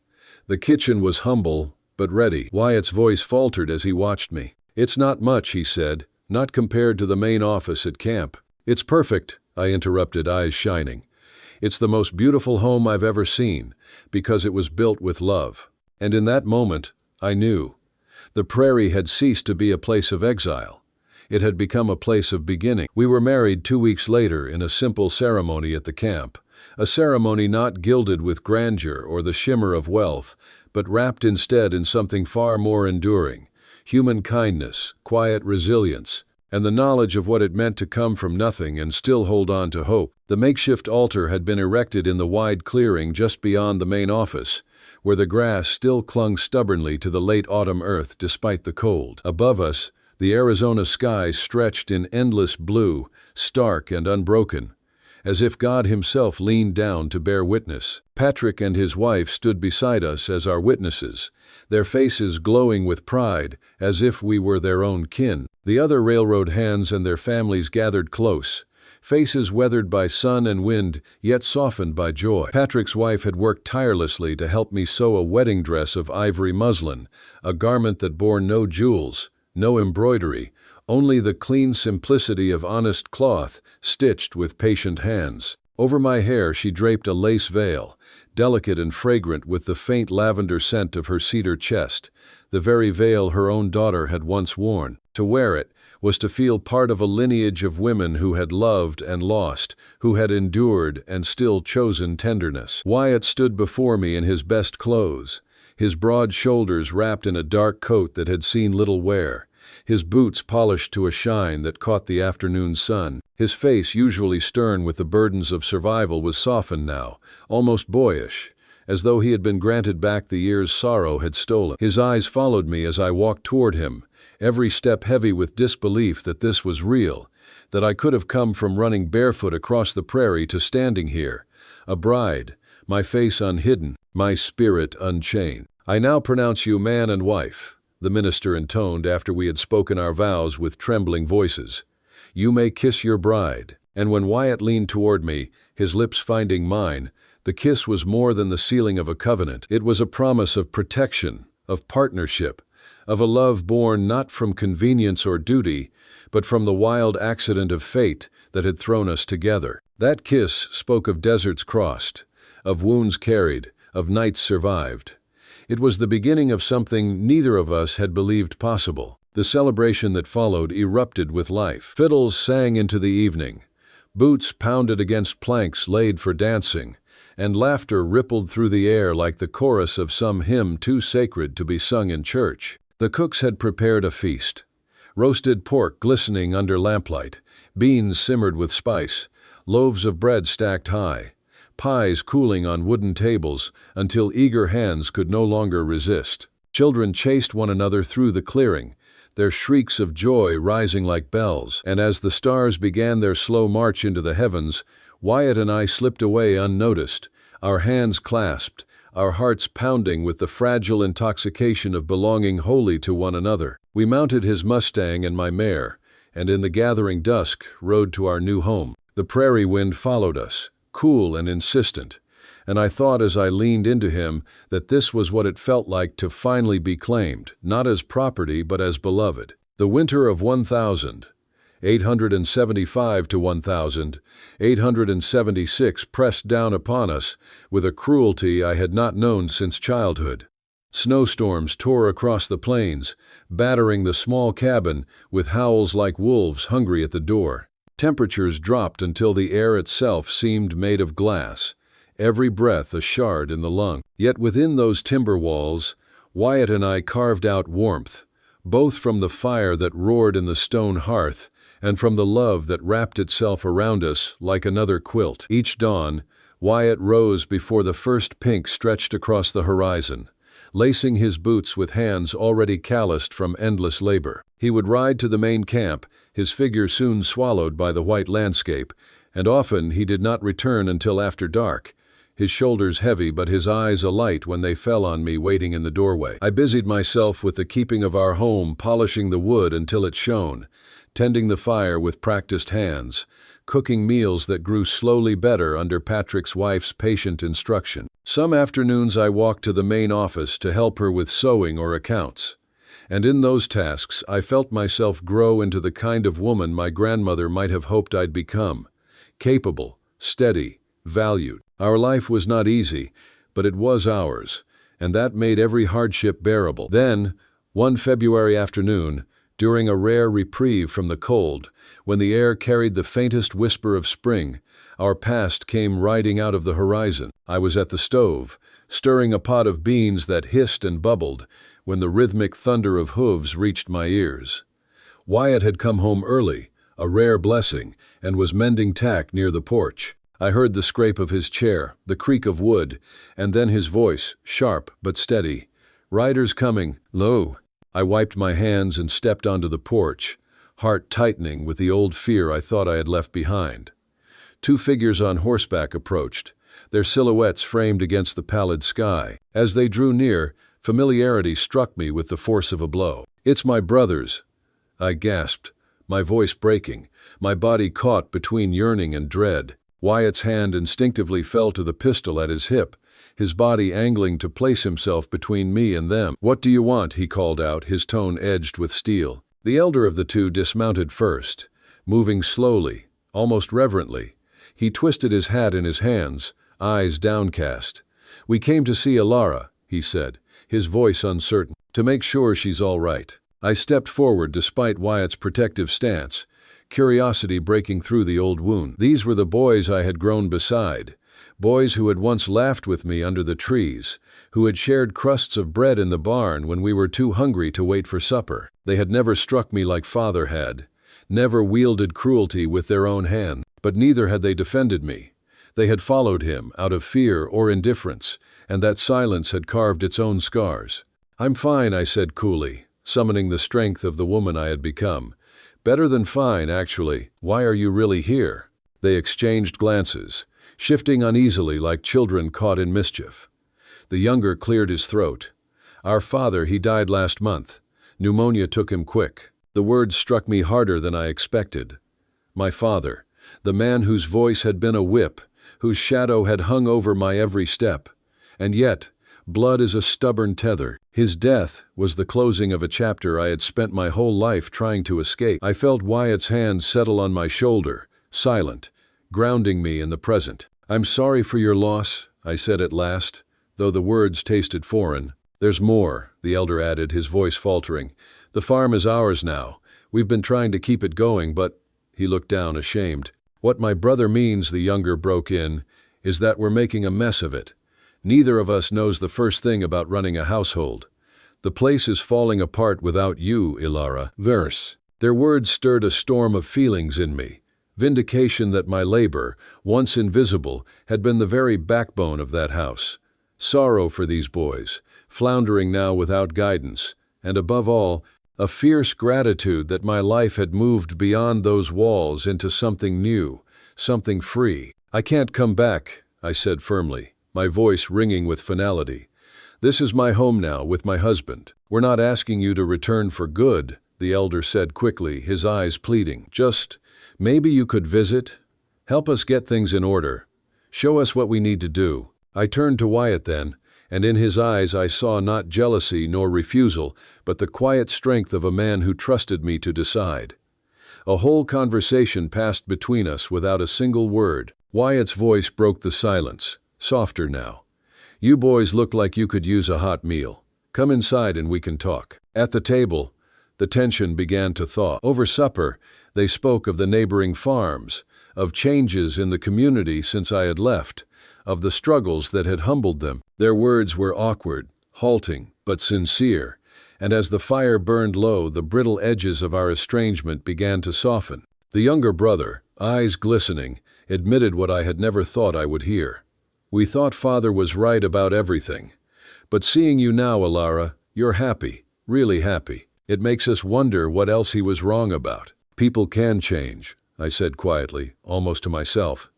The kitchen was humble, but ready. Wyatt's voice faltered as he watched me. It's not much, he said, not compared to the main office at camp. It's perfect, I interrupted, eyes shining. It's the most beautiful home I've ever seen, because it was built with love. And in that moment, I knew. The prairie had ceased to be a place of exile. It had become a place of beginning. We were married 2 weeks later in a simple ceremony at the camp, a ceremony not gilded with grandeur or the shimmer of wealth, but wrapped instead in something far more enduring, human kindness, quiet resilience, and the knowledge of what it meant to come from nothing and still hold on to hope. The makeshift altar had been erected in the wide clearing just beyond the main office, where the grass still clung stubbornly to the late autumn earth despite the cold. Above us, the Arizona sky stretched in endless blue, stark and unbroken, as if God himself leaned down to bear witness. Patrick and his wife stood beside us as our witnesses, their faces glowing with pride, as if we were their own kin. The other railroad hands and their families gathered close, faces weathered by sun and wind, yet softened by joy. Patrick's wife had worked tirelessly to help me sew a wedding dress of ivory muslin, a garment that bore no jewels, no embroidery, only the clean simplicity of honest cloth, stitched with patient hands. Over my hair she draped a lace veil, delicate and fragrant with the faint lavender scent of her cedar chest, the very veil her own daughter had once worn. To wear it was to feel part of a lineage of women who had loved and lost, who had endured and still chosen tenderness. Wyatt stood before me in his best clothes, his broad shoulders wrapped in a dark coat that had seen little wear, his boots polished to a shine that caught the afternoon sun. His face, usually stern with the burdens of survival, was softened now, almost boyish, as though he had been granted back the years sorrow had stolen. His eyes followed me as I walked toward him, every step heavy with disbelief that this was real, that I could have come from running barefoot across the prairie to standing here, a bride, my face unhidden, my spirit unchained. I now pronounce you man and wife, the minister intoned after we had spoken our vows with trembling voices. You may kiss your bride. And when Wyatt leaned toward me, his lips finding mine, the kiss was more than the sealing of a covenant. It was a promise of protection, of partnership, of a love born not from convenience or duty, but from the wild accident of fate that had thrown us together. That kiss spoke of deserts crossed, of wounds carried, of nights survived. It was the beginning of something neither of us had believed possible. The celebration that followed erupted with life. Fiddles sang into the evening. Boots pounded against planks laid for dancing, and laughter rippled through the air like the chorus of some hymn too sacred to be sung in church. The cooks had prepared a feast. Roasted pork glistening under lamplight, beans simmered with spice, loaves of bread stacked high, pies cooling on wooden tables until eager hands could no longer resist. Children chased one another through the clearing, their shrieks of joy rising like bells. And as the stars began their slow march into the heavens, Wyatt and I slipped away unnoticed, our hands clasped, our hearts pounding with the fragile intoxication of belonging wholly to one another. We mounted his Mustang and my mare, and in the gathering dusk rode to our new home. The prairie wind followed us, cool and insistent, and I thought as I leaned into him that this was what it felt like to finally be claimed, not as property but as beloved. The winter of 1875 to 1876 pressed down upon us with a cruelty I had not known since childhood. Snowstorms tore across the plains, battering the small cabin with howls like wolves hungry at the door. Temperatures dropped until the air itself seemed made of glass, every breath a shard in the lung. Yet within those timber walls, Wyatt and I carved out warmth, both from the fire that roared in the stone hearth and from the love that wrapped itself around us like another quilt. Each dawn, Wyatt rose before the first pink stretched across the horizon, lacing his boots with hands already calloused from endless labor. He would ride to the main camp, his figure soon swallowed by the white landscape, and often he did not return until after dark, his shoulders heavy but his eyes alight when they fell on me waiting in the doorway. I busied myself with the keeping of our home, polishing the wood until it shone, tending the fire with practiced hands, cooking meals that grew slowly better under Patrick's wife's patient instruction. Some afternoons I walked to the main office to help her with sewing or accounts, and in those tasks I felt myself grow into the kind of woman my grandmother might have hoped I'd become: capable, steady, valued. Our life was not easy, but it was ours, and that made every hardship bearable. Then, one February afternoon, during a rare reprieve from the cold, when the air carried the faintest whisper of spring, our past came riding out of the horizon. I was at the stove, stirring a pot of beans that hissed and bubbled, when the rhythmic thunder of hooves reached my ears. Wyatt had come home early, a rare blessing, and was mending tack near the porch. I heard the scrape of his chair, the creak of wood, and then his voice, sharp but steady. "Riders coming, lo." I wiped my hands and stepped onto the porch, heart tightening with the old fear I thought I had left behind. Two figures on horseback approached, their silhouettes framed against the pallid sky. As they drew near, familiarity struck me with the force of a blow. "It's my brothers," I gasped, my voice breaking, my body caught between yearning and dread. Wyatt's hand instinctively fell to the pistol at his hip, his body angling to place himself between me and them. "What do you want?" he called out, his tone edged with steel. The elder of the two dismounted first, moving slowly, almost reverently. He twisted his hat in his hands, eyes downcast. "We came to see Ilara," he said, his voice uncertain, "to make sure she's all right." I stepped forward despite Wyatt's protective stance, curiosity breaking through the old wound. These were the boys I had grown beside, boys who had once laughed with me under the trees, who had shared crusts of bread in the barn when we were too hungry to wait for supper. They had never struck me like father had, never wielded cruelty with their own hand, but neither had they defended me. They had followed him out of fear or indifference, and that silence had carved its own scars. "I'm fine," I said coolly, summoning the strength of the woman I had become. "Better than fine, actually. Why are you really here?" They exchanged glances, shifting uneasily like children caught in mischief. The younger cleared his throat. "Our father, he died last month. Pneumonia took him quick." The words struck me harder than I expected. My father, the man whose voice had been a whip, whose shadow had hung over my every step. And yet, blood is a stubborn tether. His death was the closing of a chapter I had spent my whole life trying to escape. I felt Wyatt's hand settle on my shoulder, silent, grounding me in the present. "I'm sorry for your loss," I said at last, though the words tasted foreign. "There's more," the elder added, his voice faltering. "The farm is ours now. We've been trying to keep it going, but—" He looked down, ashamed. "What my brother means," the younger broke in, "is that we're making a mess of it. Neither of us knows the first thing about running a household. The place is falling apart without you, Ilara." Verse. Their words stirred a storm of feelings in me. Vindication that my labor, once invisible, had been the very backbone of that house. Sorrow for these boys, floundering now without guidance, and above all, a fierce gratitude that my life had moved beyond those walls into something new, something free. "I can't come back," I said firmly, my voice ringing with finality. "This is my home now, with my husband. We're not asking you to return for good," the elder said quickly, his eyes pleading. "Just, maybe you could visit, help us get things in order, show us what we need to do." I turned to Wyatt then, and in his eyes I saw not jealousy nor refusal, but the quiet strength of a man who trusted me to decide. A whole conversation passed between us without a single word. Wyatt's voice broke the silence, softer now. "You boys look like you could use a hot meal. Come inside and we can talk." At the table, the tension began to thaw. Over supper, They spoke of the neighboring farms, of changes in the community since I had left, of the struggles that had humbled them. Their words were awkward, halting, but sincere, and as the fire burned low, the brittle edges of our estrangement began to soften. The younger brother, eyes glistening, admitted what I had never thought I would hear. "We thought Father was right about everything. But seeing you now, Alara, you're happy, really happy. It makes us wonder what else he was wrong about." "People can change," I said quietly, almost to myself.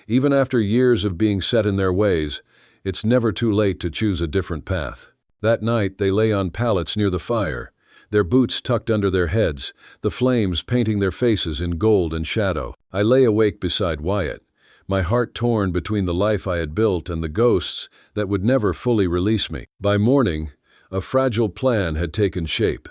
"Even after years of being set in their ways, it's never too late to choose a different path." That night they lay on pallets near the fire, their boots tucked under their heads, the flames painting their faces in gold and shadow. I lay awake beside Wyatt, my heart torn between the life I had built and the ghosts that would never fully release me. By morning, a fragile plan had taken shape.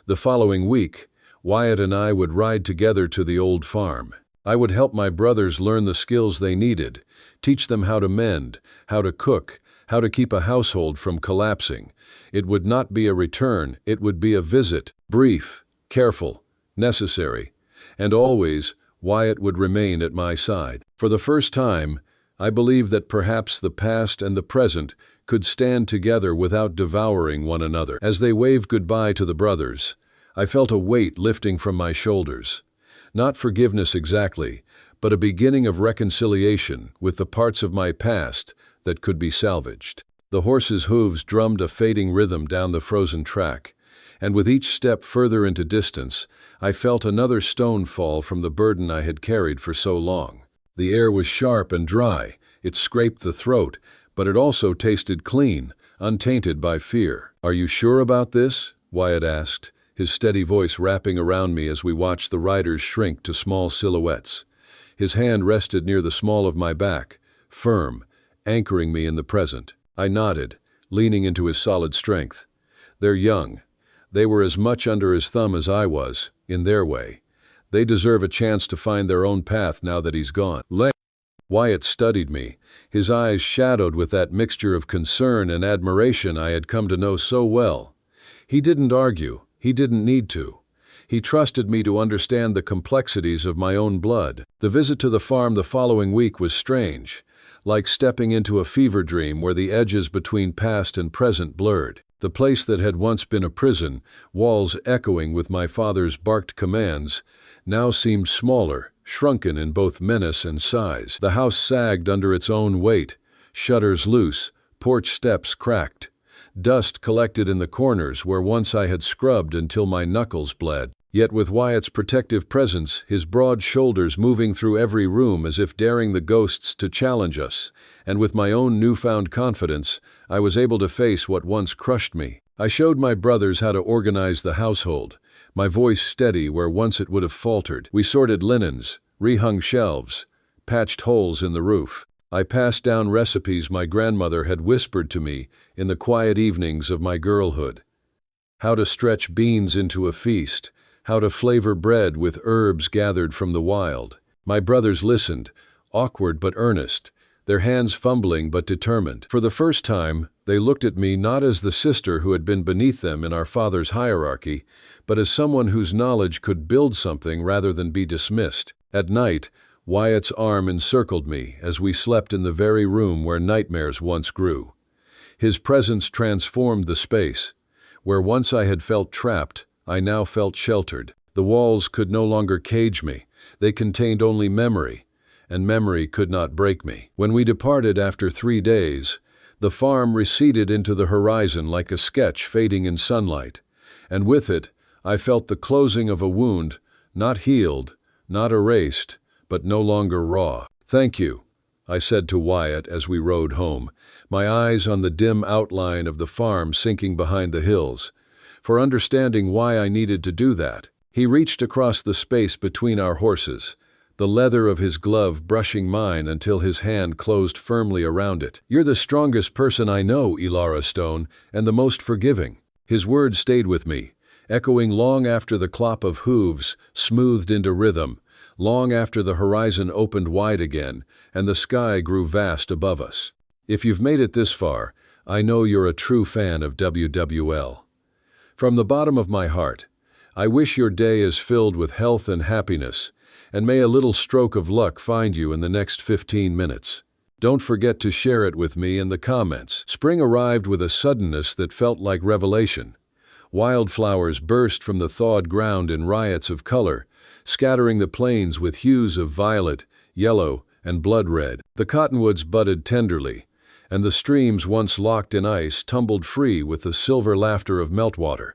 The following week, Wyatt and I would ride together to the old farm. I would help my brothers learn the skills they needed, teach them how to mend, how to cook, how to keep a household from collapsing. It would not be a return, it would be a visit, brief, careful, necessary, and always Wyatt would remain at my side. For the first time, I believed that perhaps the past and the present could stand together without devouring one another. As they waved goodbye to the brothers, I felt a weight lifting from my shoulders. Not forgiveness exactly, but a beginning of reconciliation with the parts of my past that could be salvaged. The horses' hooves drummed a fading rhythm down the frozen track, and with each step further into distance, I felt another stone fall from the burden I had carried for so long. The air was sharp and dry, it scraped the throat, but it also tasted clean, untainted by fear. "Are you sure about this?" Wyatt asked, his steady voice wrapping around me as we watched the riders shrink to small silhouettes. His hand rested near the small of my back, firm, anchoring me in the present. I nodded, leaning into his solid strength. "They're young. They were as much under his thumb as I was, in their way. They deserve a chance to find their own path now that he's gone." Wyatt studied me, his eyes shadowed with that mixture of concern and admiration I had come to know so well. He didn't argue. He didn't need to. He trusted me to understand the complexities of my own blood. The visit to the farm the following week was strange, like stepping into a fever dream where the edges between past and present blurred. The place that had once been a prison, walls echoing with my father's barked commands, now seemed smaller, shrunken in both menace and size. The house sagged under its own weight, shutters loose, porch steps cracked. Dust collected in the corners where once I had scrubbed until my knuckles bled. Yet with Wyatt's protective presence, his broad shoulders moving through every room as if daring the ghosts to challenge us, and with my own newfound confidence, I was able to face what once crushed me. I showed my brothers how to organize the household, my voice steady where once it would have faltered. We sorted linens, rehung shelves, patched holes in the roof. I passed down recipes my grandmother had whispered to me in the quiet evenings of my girlhood. How to stretch beans into a feast, how to flavor bread with herbs gathered from the wild. My brothers listened, awkward but earnest, their hands fumbling but determined. For the first time, they looked at me not as the sister who had been beneath them in our father's hierarchy, but as someone whose knowledge could build something rather than be dismissed. At night, Wyatt's arm encircled me as we slept in the very room where nightmares once grew. His presence transformed the space. Where once I had felt trapped, I now felt sheltered. The walls could no longer cage me. They contained only memory, and memory could not break me. When we departed after 3 days, the farm receded into the horizon like a sketch fading in sunlight, and with it, I felt the closing of a wound, not healed, not erased, but no longer raw. "Thank you," I said to Wyatt as we rode home, my eyes on the dim outline of the farm sinking behind the hills, for understanding why I needed to do that. He reached across the space between our horses, the leather of his glove brushing mine until his hand closed firmly around it. "You're the strongest person I know, Elara Stone, and the most forgiving." His words stayed with me, echoing long after the clop of hooves smoothed into rhythm, long after the horizon opened wide again and the sky grew vast above us. If you've made it this far, I know you're a true fan of WWL. From the bottom of my heart, I wish your day is filled with health and happiness, and may a little stroke of luck find you in the next 15 minutes. Don't forget to share it with me in the comments. Spring arrived with a suddenness that felt like revelation. Wildflowers burst from the thawed ground in riots of color, scattering the plains with hues of violet, yellow, and blood red. The cottonwoods budded tenderly, and the streams once locked in ice tumbled free with the silver laughter of meltwater.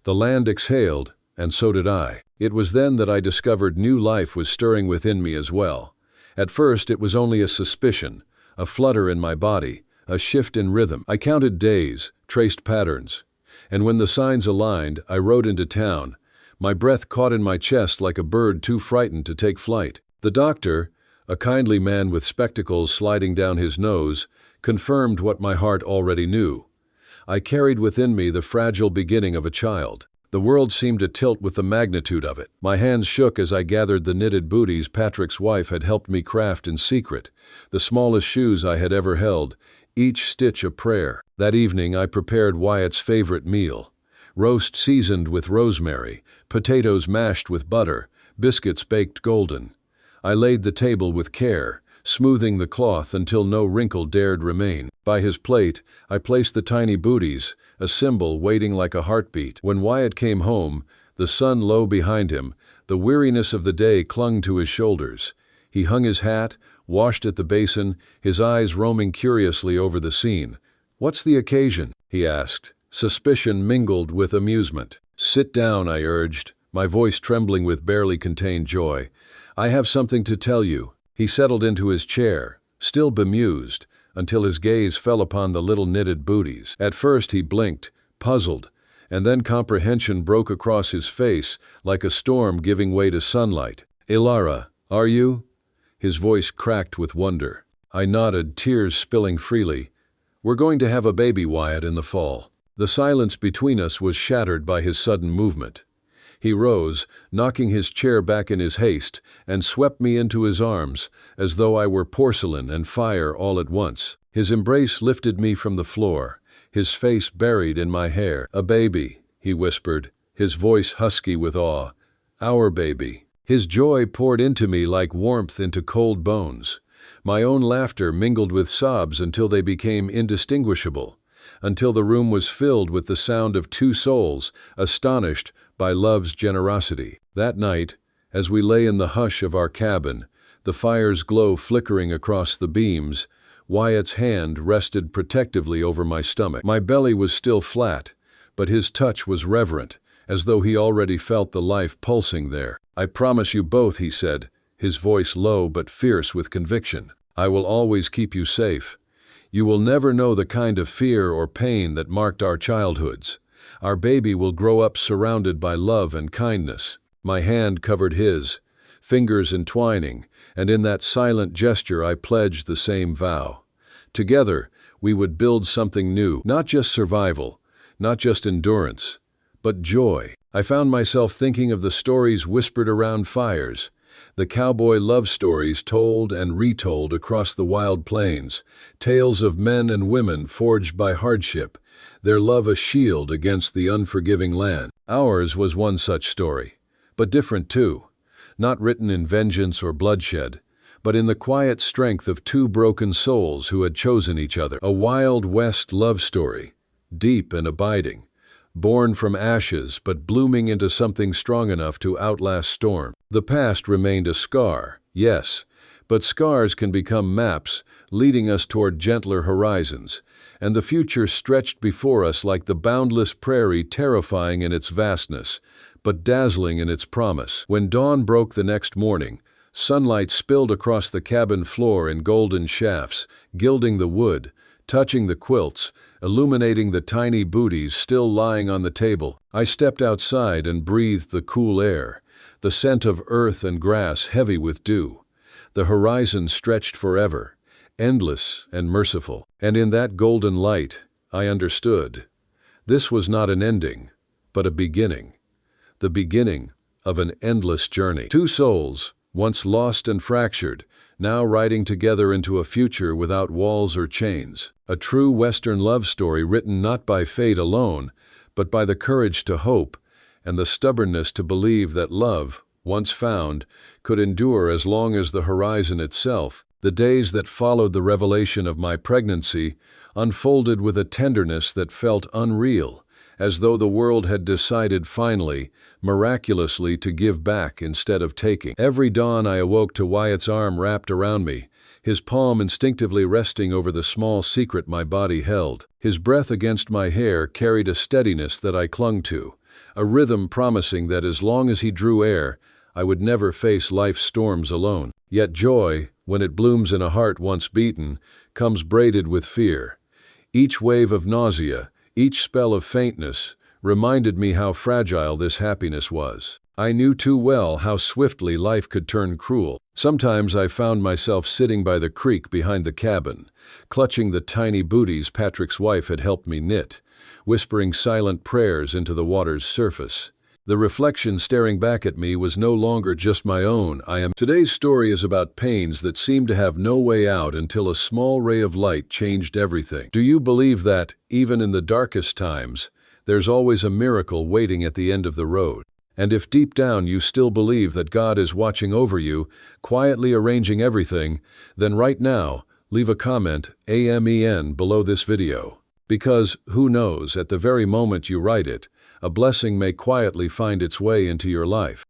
The land exhaled, and so did I. It was then that I discovered new life was stirring within me as well. At first it was only a suspicion, a flutter in my body, a shift in rhythm. I counted days, traced patterns, and when the signs aligned, I rode into town, my breath caught in my chest like a bird too frightened to take flight. The doctor, a kindly man with spectacles sliding down his nose, confirmed what my heart already knew. I carried within me the fragile beginning of a child. The world seemed to tilt with the magnitude of it. My hands shook as I gathered the knitted booties Patrick's wife had helped me craft in secret, the smallest shoes I had ever held, each stitch a prayer. That evening I prepared Wyatt's favorite meal: roast seasoned with rosemary, potatoes mashed with butter, biscuits baked golden. I laid the table with care, smoothing the cloth until no wrinkle dared remain. By his plate, I placed the tiny booties, a symbol waiting like a heartbeat. When Wyatt came home, the sun low behind him, the weariness of the day clung to his shoulders. He hung his hat, washed at the basin, his eyes roaming curiously over the scene. "What's the occasion?" he asked, suspicion mingled with amusement. "Sit down," I urged, my voice trembling with barely contained joy. "I have something to tell you." He settled into his chair, still bemused, until his gaze fell upon the little knitted booties. At first he blinked, puzzled, and then comprehension broke across his face like a storm giving way to sunlight. "Ilara, are you?" His voice cracked with wonder. I nodded, tears spilling freely. "We're going to have a baby, Wyatt, in the fall." The silence between us was shattered by his sudden movement. He rose, knocking his chair back in his haste, and swept me into his arms, as though I were porcelain and fire all at once. His embrace lifted me from the floor, his face buried in my hair. "A baby," he whispered, his voice husky with awe. "Our baby." His joy poured into me like warmth into cold bones. My own laughter mingled with sobs until they became indistinguishable, until the room was filled with the sound of two souls, astonished by love's generosity. That night, as we lay in the hush of our cabin, the fire's glow flickering across the beams, Wyatt's hand rested protectively over my stomach. My belly was still flat, but his touch was reverent, as though he already felt the life pulsing there. "I promise you both," he said, his voice low but fierce with conviction. "I will always keep you safe. You will never know the kind of fear or pain that marked our childhoods. Our baby will grow up surrounded by love and kindness." My hand covered his, fingers entwining, and in that silent gesture I pledged the same vow. Together, we would build something new, not just survival, not just endurance, but joy. I found myself thinking of the stories whispered around fires, the cowboy love stories told and retold across the wild plains, tales of men and women forged by hardship, their love a shield against the unforgiving land. Ours was one such story, but different too, not written in vengeance or bloodshed, but in the quiet strength of two broken souls who had chosen each other. A Wild West love story, deep and abiding, born from ashes but blooming into something strong enough to outlast storm. The past remained a scar, yes, but scars can become maps, leading us toward gentler horizons, and the future stretched before us like the boundless prairie, terrifying in its vastness, but dazzling in its promise. When dawn broke the next morning, sunlight spilled across the cabin floor in golden shafts, gilding the wood, touching the quilts, illuminating the tiny booties still lying on the table. I stepped outside and breathed the cool air, the scent of earth and grass heavy with dew. The horizon stretched forever, endless and merciful. And in that golden light, I understood. This was not an ending, but a beginning. The beginning of an endless journey. Two souls, once lost and fractured, now riding together into a future without walls or chains. A true Western love story written not by fate alone, but by the courage to hope and the stubbornness to believe that love, once found, could endure as long as the horizon itself. The days that followed the revelation of my pregnancy unfolded with a tenderness that felt unreal, as though the world had decided finally, miraculously, to give back instead of taking. Every dawn I awoke to Wyatt's arm wrapped around me, his palm instinctively resting over the small secret my body held. His breath against my hair carried a steadiness that I clung to, a rhythm promising that as long as he drew air, I would never face life's storms alone. Yet joy, when it blooms in a heart once beaten, comes braided with fear. Each wave of nausea, each spell of faintness, reminded me how fragile this happiness was. I knew too well how swiftly life could turn cruel. Sometimes I found myself sitting by the creek behind the cabin, clutching the tiny booties Patrick's wife had helped me knit, whispering silent prayers into the water's surface. The reflection staring back at me was no longer just my own. Today's story is about pains that seemed to have no way out until a small ray of light changed everything. Do you believe that, even in the darkest times, there's always a miracle waiting at the end of the road? And if deep down you still believe that God is watching over you, quietly arranging everything, then right now, leave a comment, AMEN, below this video. Because, who knows, at the very moment you write it, a blessing may quietly find its way into your life.